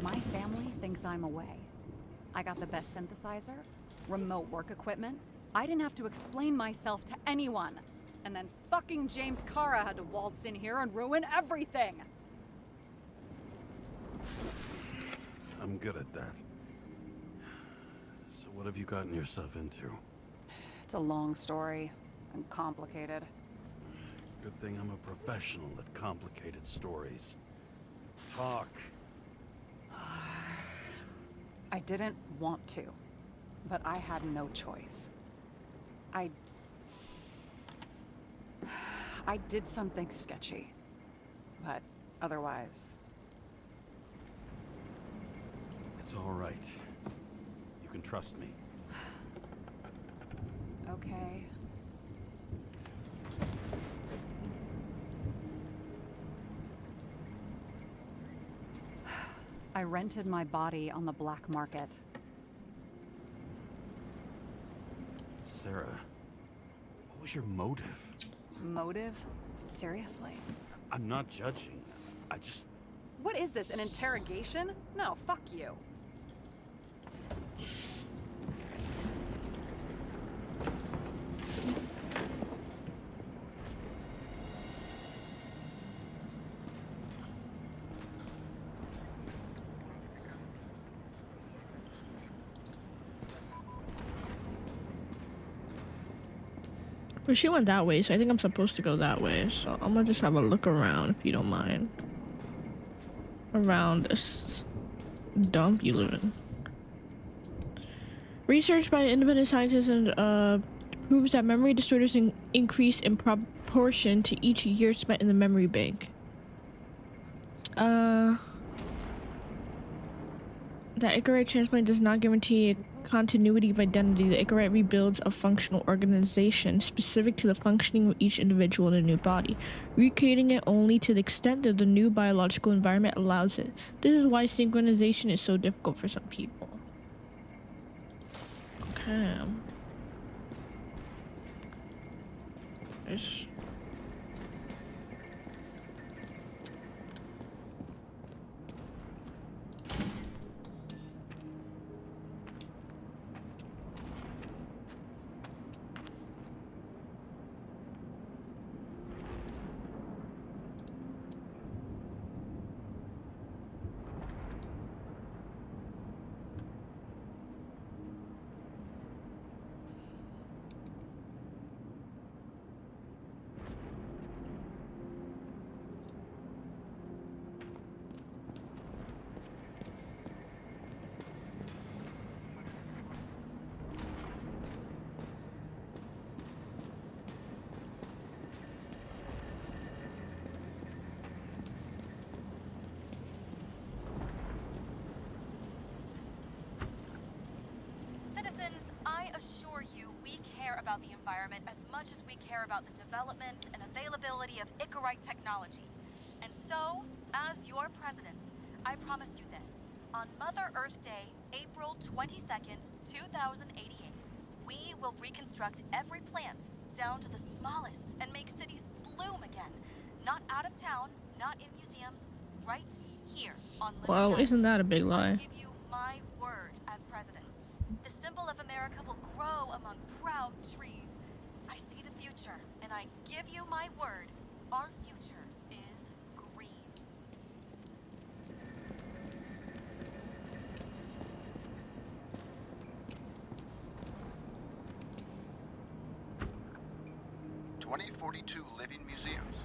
My family thinks I'm away. I got the best synthesizer, remote work equipment. I didn't have to explain myself to anyone. And then fucking James Kara had to waltz in here and ruin everything. I'm good at that. So what have you gotten yourself into? It's a long story and complicated. Good thing I'm a professional at complicated stories. Talk. I didn't want to, but I had no choice. I did something sketchy, but otherwise... It's all right. You can trust me. Okay. I rented my body on the black market. Sarah, what was your motive? Motive? Seriously? I'm not judging. I just... What is this, an interrogation? No, fuck you. Well, she went that way, so I think I'm supposed to go that way. So I'm gonna just have a look around, if you don't mind. Around this dump you live in. Research by independent scientists and proves that memory disorders increase in proportion to each year spent in the memory bank. That Icarite transplant does not guarantee continuity of identity. The Icarite rebuilds a functional organization specific to the functioning of each individual in a new body, recreating it only to the extent that the new biological environment allows it. This is why synchronization is so difficult for some people. Okay. There's... environment as much as we care about the development and availability of Icarite technology. And so, as your president, I promised you this. On Mother Earth Day, April 22nd, 2088, we will reconstruct every plant down to the smallest and make cities bloom again. Not out of town, not in museums, right here on Living Wow, Island. isn't that a big I lie? give you my word as president. The symbol of America will grow among proud trees. I see the future, and I give you my word. Our future is green. Living museums.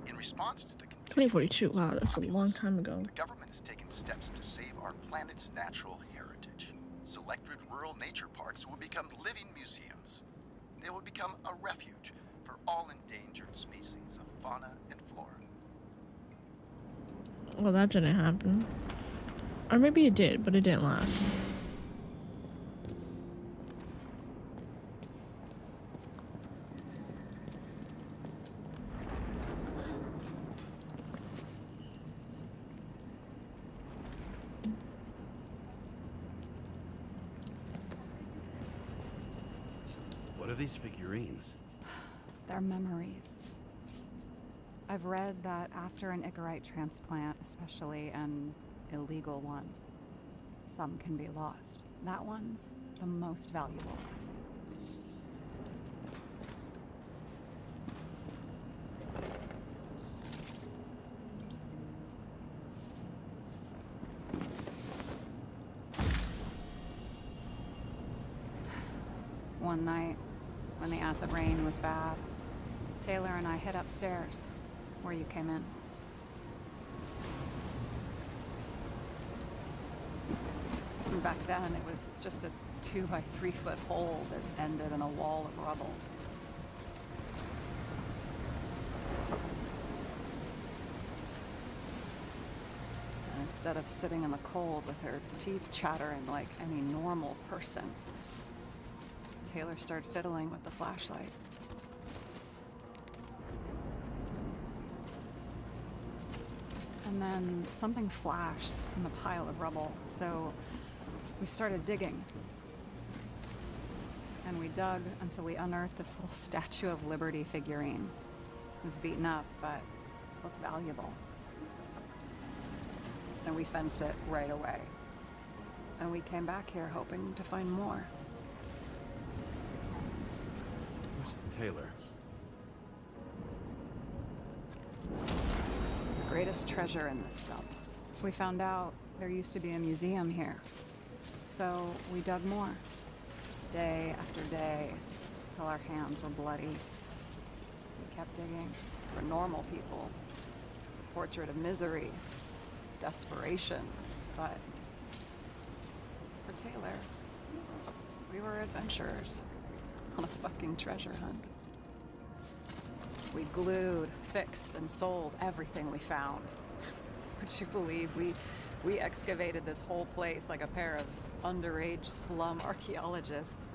In response to the 2042. Wow, that's a long time ago. the government has taken steps to save our planet's natural heritage. Selected rural nature parks will become living museums. They will become a refuge for all endangered species of fauna and flora. Well, that didn't happen. Or maybe it did, but it didn't last. What are these figurines? They're memories. I've read that after an Icarite transplant, especially an illegal one, some can be lost. That one's the most valuable. One night, when the acid rain was bad, Taylor and I hid upstairs, where you came in. And back then, it was just a 2 by 3 foot hole that ended in a wall of rubble. And instead of sitting in the cold with her teeth chattering like any normal person, Taylor started fiddling with the flashlight. And then something flashed in the pile of rubble, so we started digging. And we dug until we unearthed this little Statue of Liberty figurine. It was beaten up, but looked valuable. And we fenced it right away. And we came back here hoping to find more. Who's Taylor? The greatest treasure in this dump. We found out there used to be a museum here. So we dug more. Day after day, till our hands were bloody. We kept digging for normal people. It's a portrait of misery, desperation, but for Taylor, we were adventurers on a fucking treasure hunt. We glued, fixed, and sold everything we found. Would you believe we excavated this whole place like a pair of underage slum archaeologists?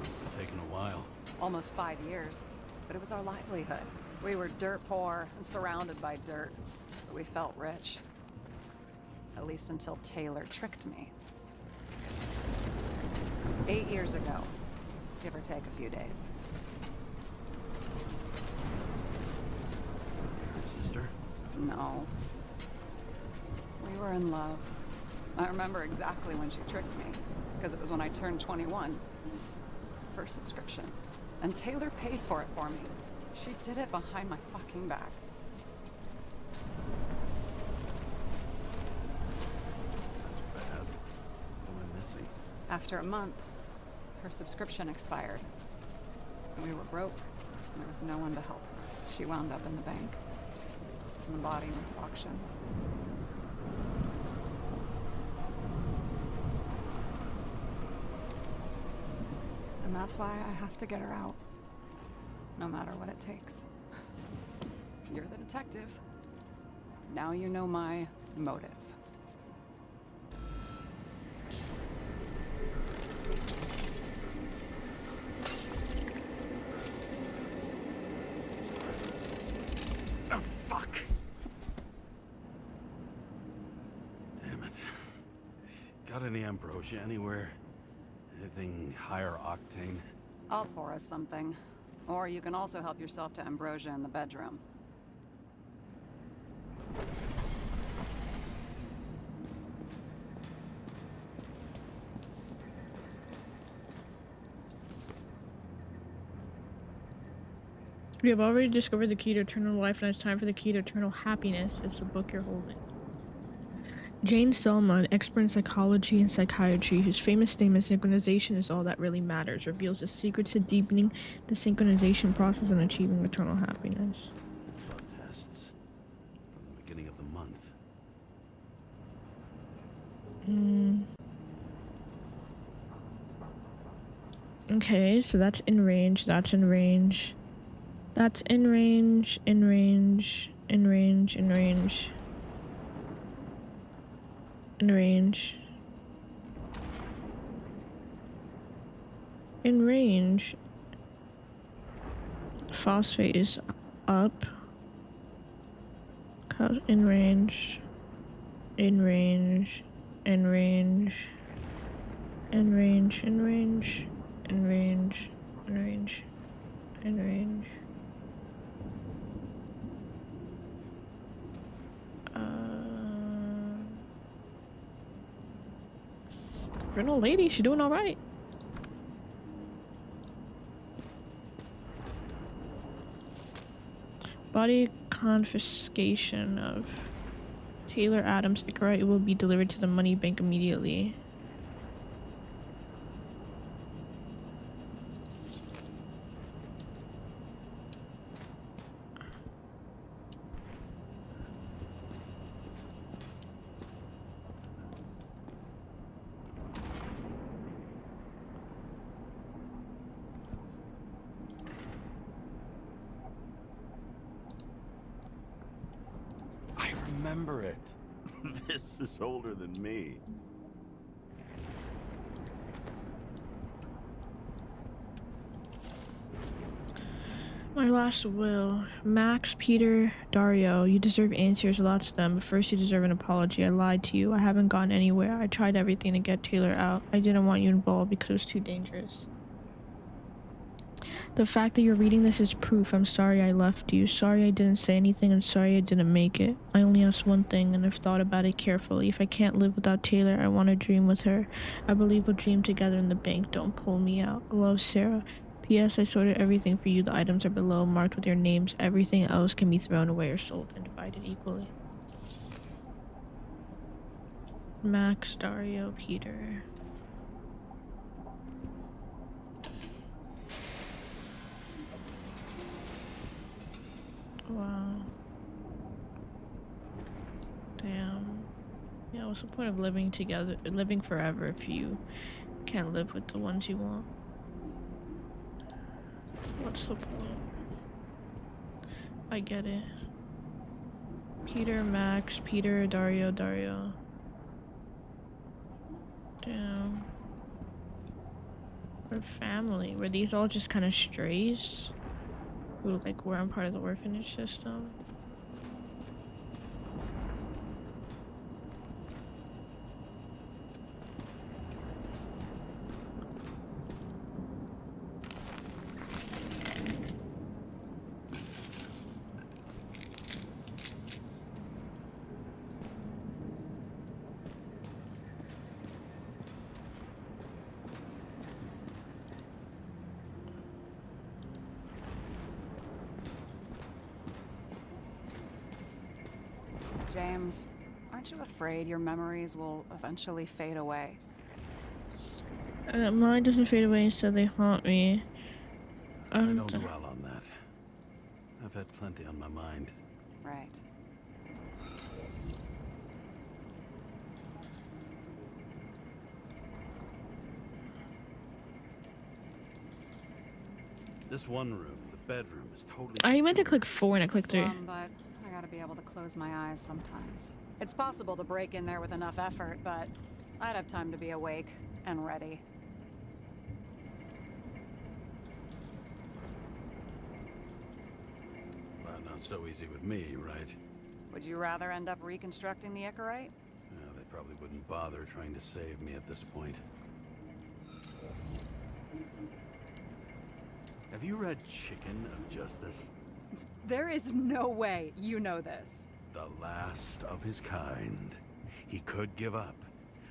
Must have taken a while. Almost 5 years, but it was our livelihood. We were dirt poor and surrounded by dirt, but we felt rich. At least until Taylor tricked me. 8 years ago, give or take a few days. Your sister? No. We were in love. I remember exactly when she tricked me, because it was when I turned 21. First subscription. And Taylor paid for it for me. She did it behind my fucking back. That's bad. What am I missing? After a month, her subscription expired. And we were broke, and there was no one to help. She wound up in the bank. And the body went to auction. And that's why I have to get her out. No matter what it takes. You're the detective. Now you know my motive. Oh, fuck. Damn it. Got any ambrosia anywhere? Anything higher octane? I'll pour us something. Or you can also help yourself to ambrosia in the bedroom. We have already discovered the key to eternal life, and it's time for the key to eternal happiness. It's the book you're holding. Jane Selma, an expert in psychology and psychiatry, whose famous statement "synchronization is all that really matters," reveals the secrets to deepening the synchronization process and achieving eternal happiness. Blood tests from the beginning of the month. Okay, so that's in range, that's in range. That's in range, in range, in range, in range. In range. In range. Phosphate is up. In range. In range. In range. In range. In range. In range. In range. In range. Renal lady, she doing all right. Body confiscation of Taylor Adams Icarite. It will be delivered to the money bank immediately. Remember it. This is older than me. My last will. Max, Peter, Dario, you deserve answers, lots of them, but first you deserve an apology. I lied to you. I haven't gone anywhere. I tried everything to get Taylor out. I didn't want you involved because it was too dangerous. The fact that you're reading this is proof. I'm sorry I left you. Sorry I didn't say anything, and sorry I didn't make it. I only asked one thing, and I've thought about it carefully. If I can't live without Taylor, I want to dream with her. I believe we'll dream together in the bank. Don't pull me out. Love, Sarah. P.S. I sorted everything for you. The items are below, marked with your names. Everything else can be thrown away or sold and divided equally. Max, Dario, Peter. Wow. Damn. Yeah, what's the point of living together, living forever if you can't live with the ones you want? What's the point? I get it. Peter, Max, Peter, Dario, Dario. Damn. We're family. Were these all just kind of strays? Who, like, were on part of the orphanage system? James, aren't you afraid your memories will eventually fade away? Mine doesn't fade away, instead they haunt me. I don't dwell on that. I've had plenty on my mind. Right. This one room, the bedroom, is totally I meant to secure. click 4 and I clicked 3. But I gotta be able to close my eyes sometimes. It's possible to break in there with enough effort, but I'd have time to be awake and ready. But Not so easy with me, right? Would you rather end up reconstructing the Icarite? They probably wouldn't bother trying to save me at this point. Have you read Chicken of Justice? There is no way you know this. The last of his kind. He could give up,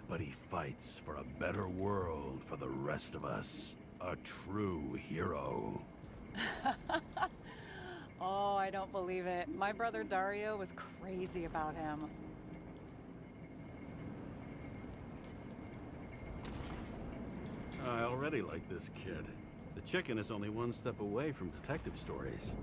but he fights for a better world for the rest of us. A true hero. Oh, I don't believe it. My brother Dario was crazy about him. I already like this kid. The chicken is only one step away from detective stories.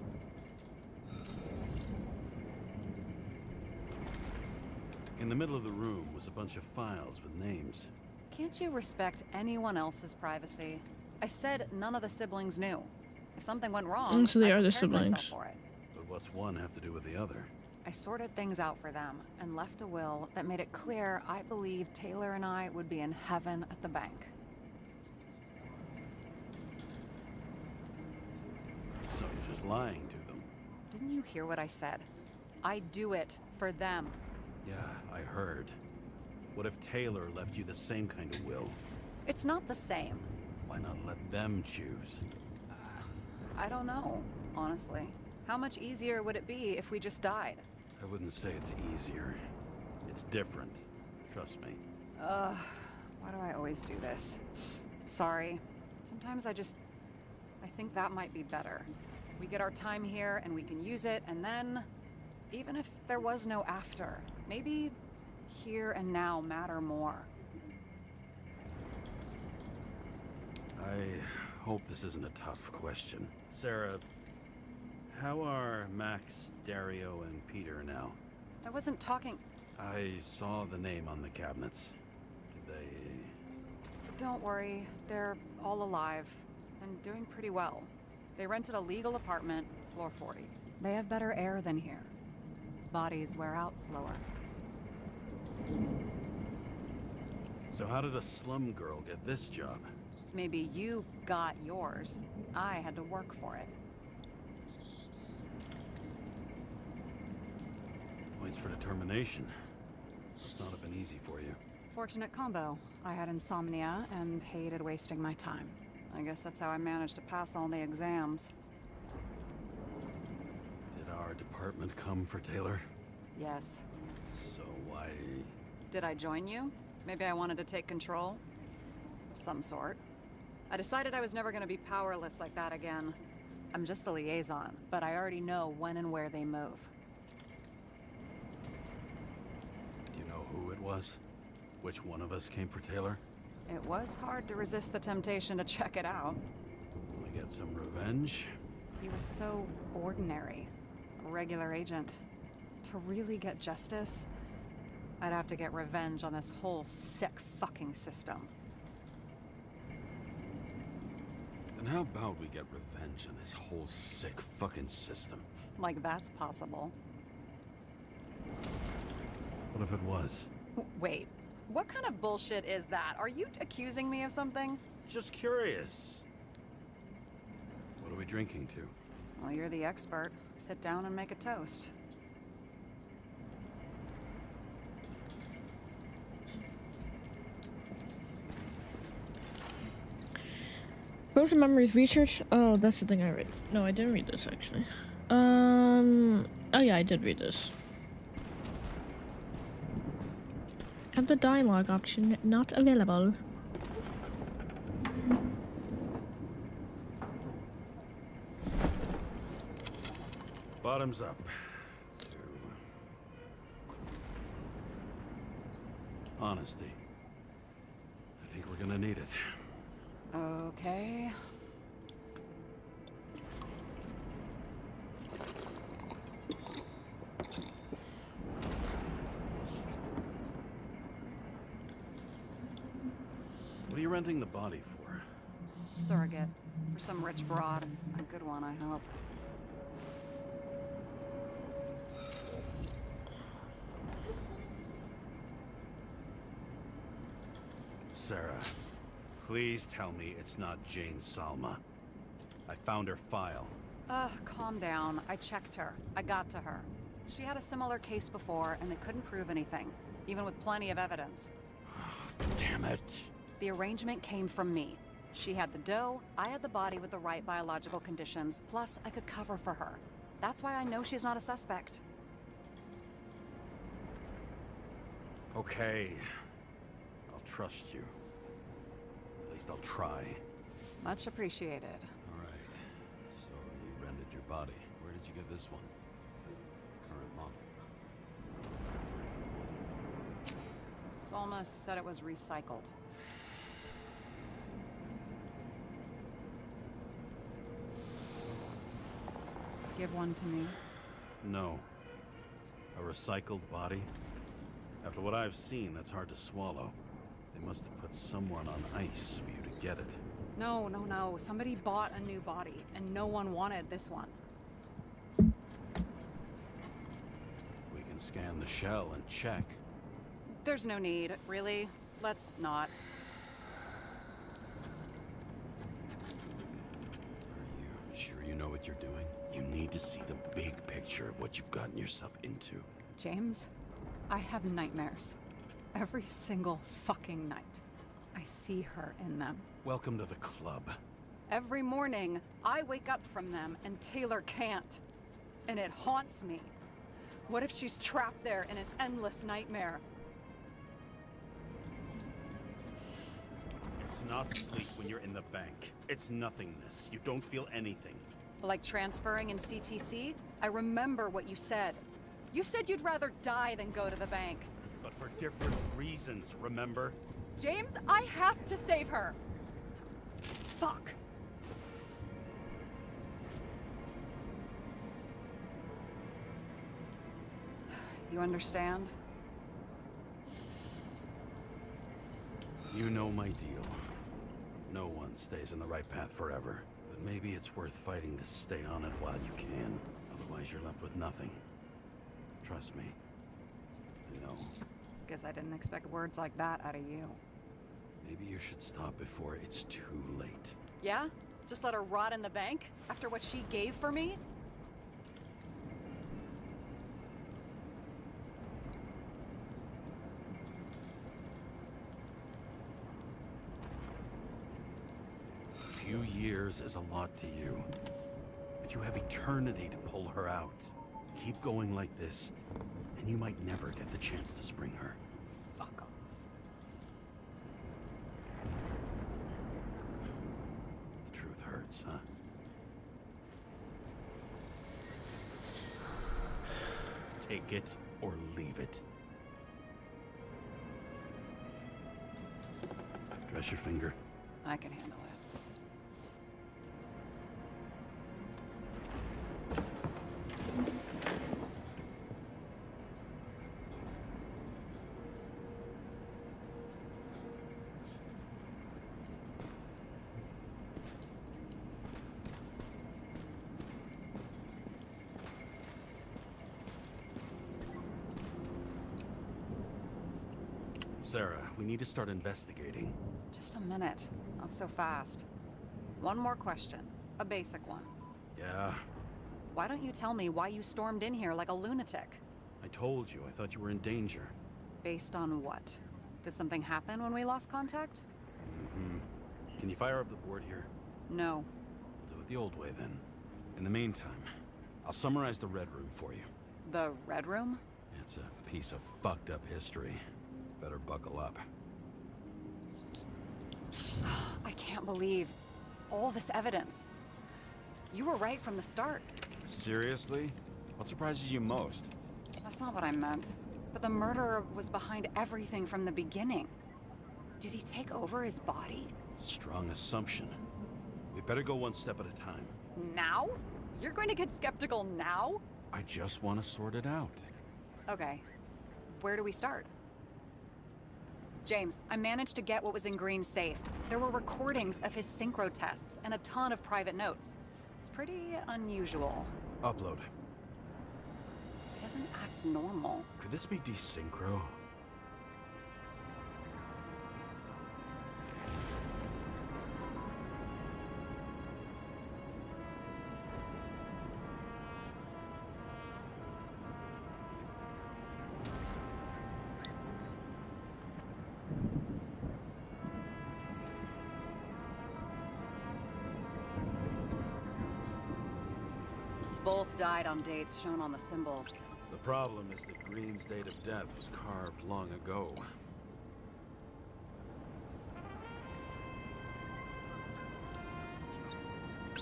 In the middle of the room was a bunch of files with names. Can't you respect anyone else's privacy? I said none of the siblings knew. If something went wrong, So they I are the prepared myself siblings. for it. But what's one have to do with the other? I sorted things out for them and left a will that made it clear I believed Taylor and I would be in heaven at the bank. So you're just lying to them. Didn't you hear what I said? I do it for them. Yeah, I heard. What if Taylor left you the same kind of will? It's not the same. Why not let them choose? I don't know, honestly. How much easier would it be if we just died? I wouldn't say it's easier. It's different. Trust me. Why do I always do this? Sorry. Sometimes I think that might be better. We get our time here and we can use it, and then, even if there was no after, maybe here and now matter more. I hope this isn't a tough question. Sarah, how are Max, Dario, and Peter now? I wasn't talking. I saw the name on the cabinets. Did they... Don't worry, they're all alive and doing pretty well. They rented a legal apartment, floor 40. They have better air than here. Bodies wear out slower. So how did a slum girl get this job? Maybe you got yours. I had to work for it. Points for determination. Must not have been easy for you. Fortunate combo. I had insomnia and hated wasting my time. I guess that's how I managed to pass all the exams. Did our department come for Taylor? Yes. So why... Did I join you? Maybe I wanted to take control? Of some sort. I decided I was never going to be powerless like that again. I'm just a liaison, but I already know when and where they move. Do you know who it was? Which one of us came for Taylor? It was hard to resist the temptation to check it out. Want to get some revenge? He was so ordinary. A regular agent. To really get justice, I'd have to get revenge on this whole sick fucking system. Then how about we get revenge on this whole sick fucking system? Like that's possible. What if it was? Wait, what kind of bullshit is that? Are you accusing me of something? Just curious. What are we drinking to? Well, you're the expert. Sit down and make a toast. Rules and Memories research. Oh, that's the thing I read. No, I didn't read this actually. Oh yeah, I did read this. Have the dialogue option not available. Bottoms up. Honesty. I think we're gonna need it. Okay. What are you renting the body for? Surrogate. For some rich broad. A good one, I hope. Sarah, please tell me it's not Jane Salma. I found her file. Calm down. I checked her. I got to her. She had a similar case before, and they couldn't prove anything, even with plenty of evidence. Damn it. The arrangement came from me. She had the dough, I had the body with the right biological conditions, plus I could cover for her. That's why I know she's not a suspect. Okay. I'll trust you. At least I'll try. Much appreciated. All right. So you rented your body. Where did you get this one? The current model. Solma said it was recycled. Give one to me. No. A recycled body? After what I've seen, that's hard to swallow. They must have put someone on ice for you to get it. No. Somebody bought a new body, and no one wanted this one. We can scan the shell and check. There's no need, really. Let's not. Are you sure you know what you're doing? You need to see the big picture of what you've gotten yourself into. James, I have nightmares. Every single fucking night. I see her in them. Welcome to the club. Every morning, I wake up from them and Taylor can't. And it haunts me. What if she's trapped there in an endless nightmare? It's not sleep when you're in the bank. It's nothingness. You don't feel anything. Like transferring in CTC? I remember what you said. You said you'd rather die than go to the bank. But for different reasons, remember? James, I have to save her! Fuck! You understand? You know my deal. No one stays in the right path forever. But maybe it's worth fighting to stay on it while you can. Otherwise, you're left with nothing. Trust me. I know. Guess I didn't expect words like that out of you. Maybe you should stop before it's too late. Yeah? Just let her rot in the bank? After what she gave for me? A few years is a lot to you. But you have eternity to pull her out. Keep going like this, and you might never get the chance to spring her. Fuck off. The truth hurts, huh? Take it or leave it. Dress your finger. I can handle it. Sarah, we need to start investigating. Just a minute. Not so fast. One more question. A basic one. Yeah, Why don't you tell me why you stormed in here like a lunatic? I told you. I thought you were in danger. Based on what? Did something happen when we lost contact? Mm-hmm. Can you fire up the board here? No. We'll do it the old way, then. In the meantime, I'll summarize the Red Room for you. The Red Room? It's a piece of fucked up history. Better buckle up. I can't believe all this evidence. You were right from the start. Seriously? What surprises you most? That's not what I meant. But the murderer was behind everything from the beginning. Did he take over his body? Strong assumption. We better go one step at a time. Now? You're going to get skeptical now? I just want to sort it out. Okay. Where do we start? James, I managed to get what was in Green's safe. There were recordings of his synchro tests and a ton of private notes. It's pretty unusual. Upload. He doesn't act normal. Could this be desynchro? both died on dates shown on the symbols. The problem is that Green's date of death was carved long ago.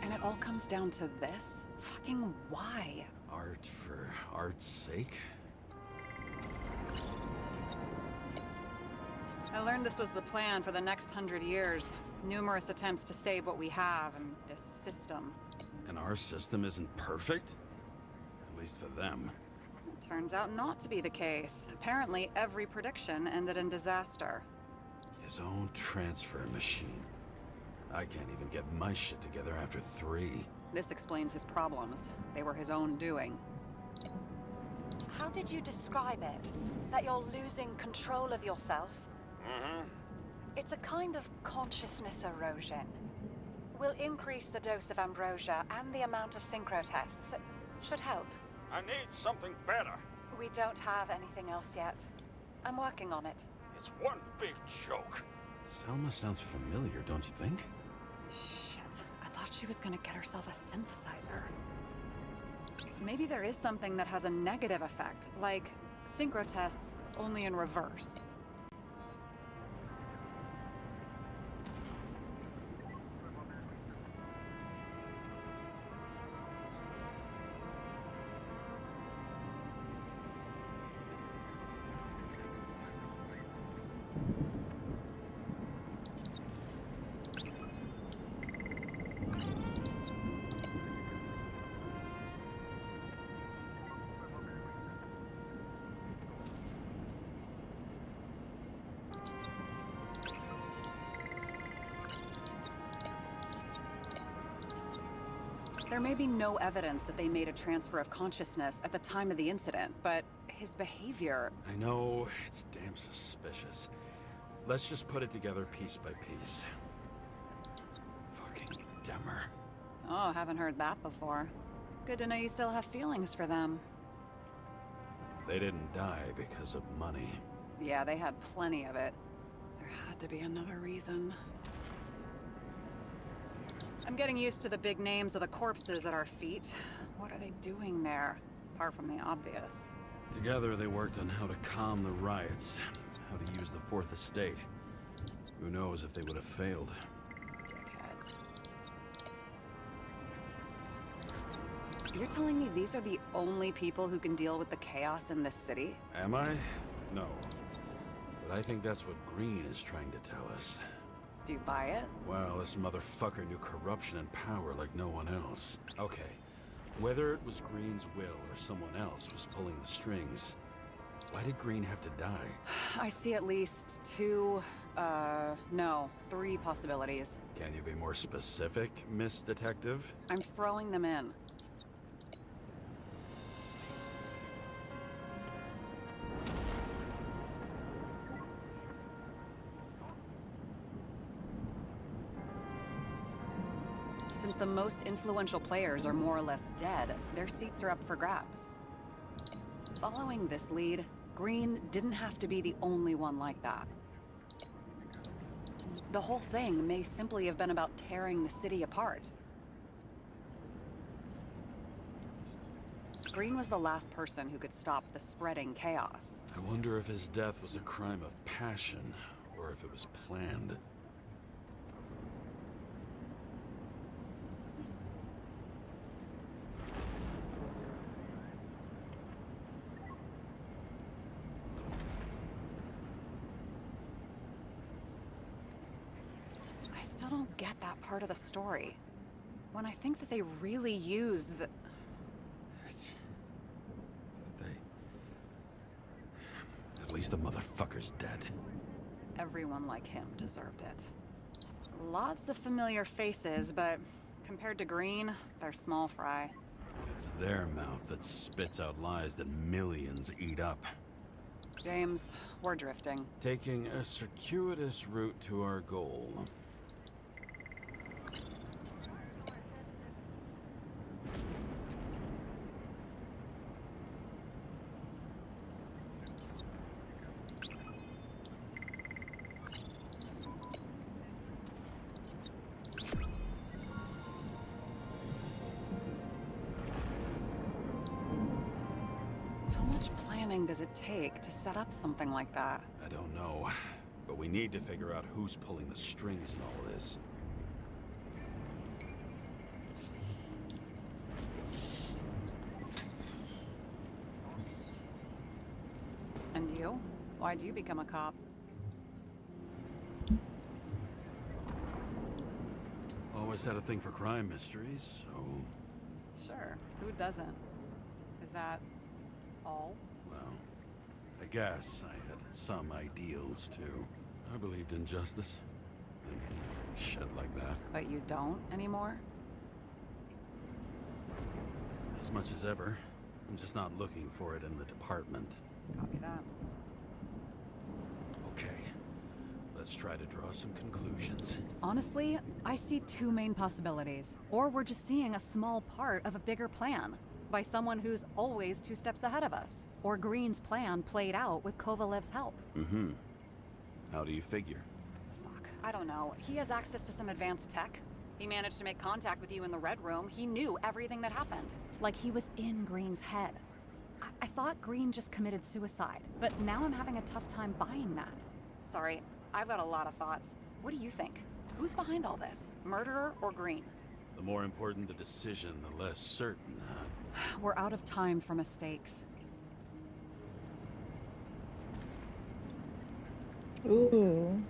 And it all comes down to this? Fucking why? Art for art's sake? I learned this was the plan for the next 100 years. Numerous attempts to save what we have and this system. And our system isn't perfect? At least for them. It turns out not to be the case. Apparently, every prediction ended in disaster. His own transfer machine. I can't even get my shit together after 3. This explains his problems. They were his own doing. How did you describe it? That you're losing control of yourself? It's a kind of consciousness erosion. We'll increase the dose of ambrosia and the amount of synchro tests. Should help. I need something better. We don't have anything else yet. I'm working on it. It's one big joke. Selma sounds familiar, don't you think? Shit, I thought she was gonna get herself a synthesizer. Maybe there is something that has a negative effect, like synchro tests, only in reverse. There may be no evidence that they made a transfer of consciousness at the time of the incident, but his behavior... I know, it's damn suspicious. Let's just put it together piece by piece. Fucking Demmer. Oh, haven't heard that before. Good to know you still have feelings for them. They didn't die because of money. Yeah, they had plenty of it. There had to be another reason. I'm getting used to the big names of the corpses at our feet. What are they doing there? Apart from the obvious. Together they worked on how to calm the riots, how to use the Fourth Estate. Who knows if they would have failed. Dickheads. You're telling me these are the only people who can deal with the chaos in this city? Am I? No. But I think that's what Green is trying to tell us. Do you buy it? Well, this motherfucker knew corruption and power like no one else. Okay, whether it was Green's will or someone else was pulling the strings, why did Green have to die? I see at least 3 possibilities. Can you be more specific, Miss Detective? I'm throwing them in. Since the most influential players are more or less dead, their seats are up for grabs. Following this lead, Green didn't have to be the only one like that. The whole thing may simply have been about tearing the city apart. Green was the last person who could stop the spreading chaos. I wonder if his death was a crime of passion, or if it was planned. I still don't get that part of the story. When I think that they really used the... At least the motherfucker's dead. Everyone like him deserved it. Lots of familiar faces, but compared to Green, they're small fry. It's their mouth that spits out lies that millions eat up. James, we're drifting. Taking a circuitous route to our goal. planning does it take to set up something like that? I don't know, but we need to figure out who's pulling the strings in all this. And you? Why'd you become a cop? Always had a thing for crime mysteries, so... Sure, who doesn't? Is that all? Well, I guess I had some ideals, too. I believed in justice. And shit like that. But you don't anymore? As much as ever. I'm just not looking for it in the department. Copy that. Okay. Let's try to draw some conclusions. Honestly, I see two main possibilities. Or we're just seeing a small part of a bigger plan. By someone who's always 2 steps ahead of us. Or Green's plan played out with Kovalev's help. Mm-hmm. How do you figure? Fuck, I don't know. He has access to some advanced tech. He managed to make contact with you in the Red Room. He knew everything that happened. Like he was in Green's head. I thought Green just committed suicide, but now I'm having a tough time buying that. Sorry, I've got a lot of thoughts. What do you think? Who's behind all this? Murderer or Green? The more important the decision, the less certain, huh? We're out of time for mistakes. Ooh.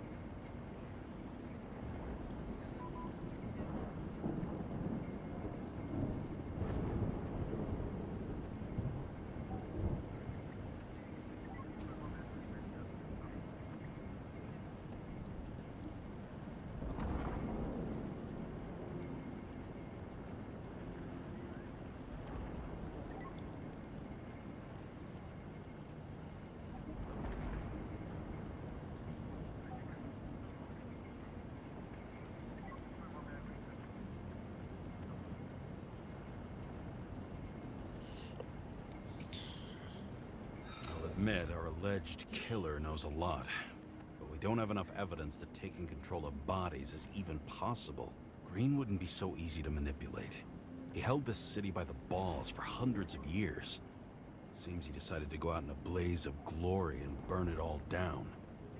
Admit our alleged killer knows a lot, but we don't have enough evidence that taking control of bodies is even possible. Green wouldn't be so easy to manipulate. He held this city by the balls for hundreds of years. Seems he decided to go out in a blaze of glory and burn it all down.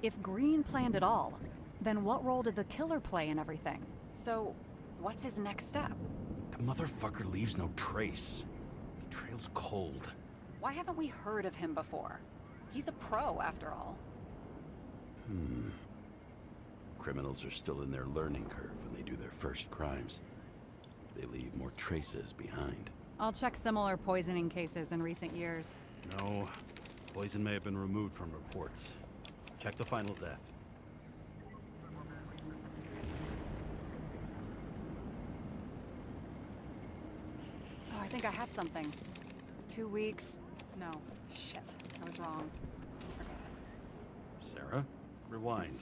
If Green planned it all, then what role did the killer play in everything? So, what's his next step? The motherfucker leaves no trace. The trail's cold. Why haven't we heard of him before? He's a pro, after all. Criminals are still in their learning curve when they do their first crimes. They leave more traces behind. I'll check similar poisoning cases in recent years. No, poison may have been removed from reports. Check the final death. Oh, I think I have something. 2 weeks. No, shit, I was wrong. Forget it. Sarah, rewind.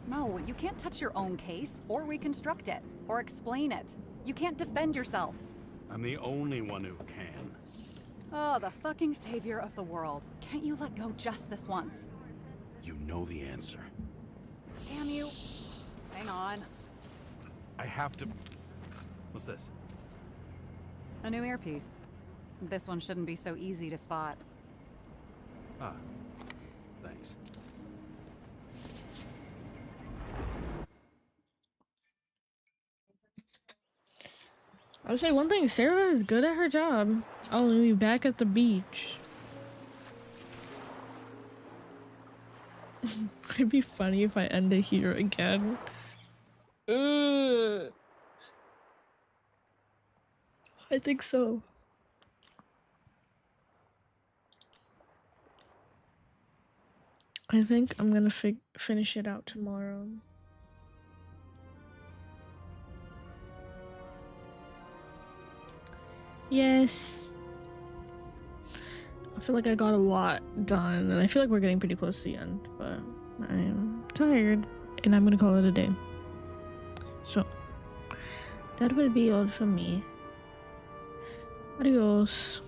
No, you can't touch your own case, or reconstruct it, or explain it. You can't defend yourself. I'm the only one who can. Oh, the fucking savior of the world. Can't you let go just this once? You know the answer. Damn you. Hang on. I have to... What's this? A new earpiece. This one shouldn't be so easy to spot. Ah, thanks. I would say one thing, Sarah is good at her job. I'll be back at the beach. It'd be funny if I end it here again. I think so. I think I'm gonna finish it out tomorrow. Yes. I feel like I got a lot done, and I feel like we're getting pretty close to the end, but I'm tired, and I'm gonna call it a day. So, that will be all from me. Adios.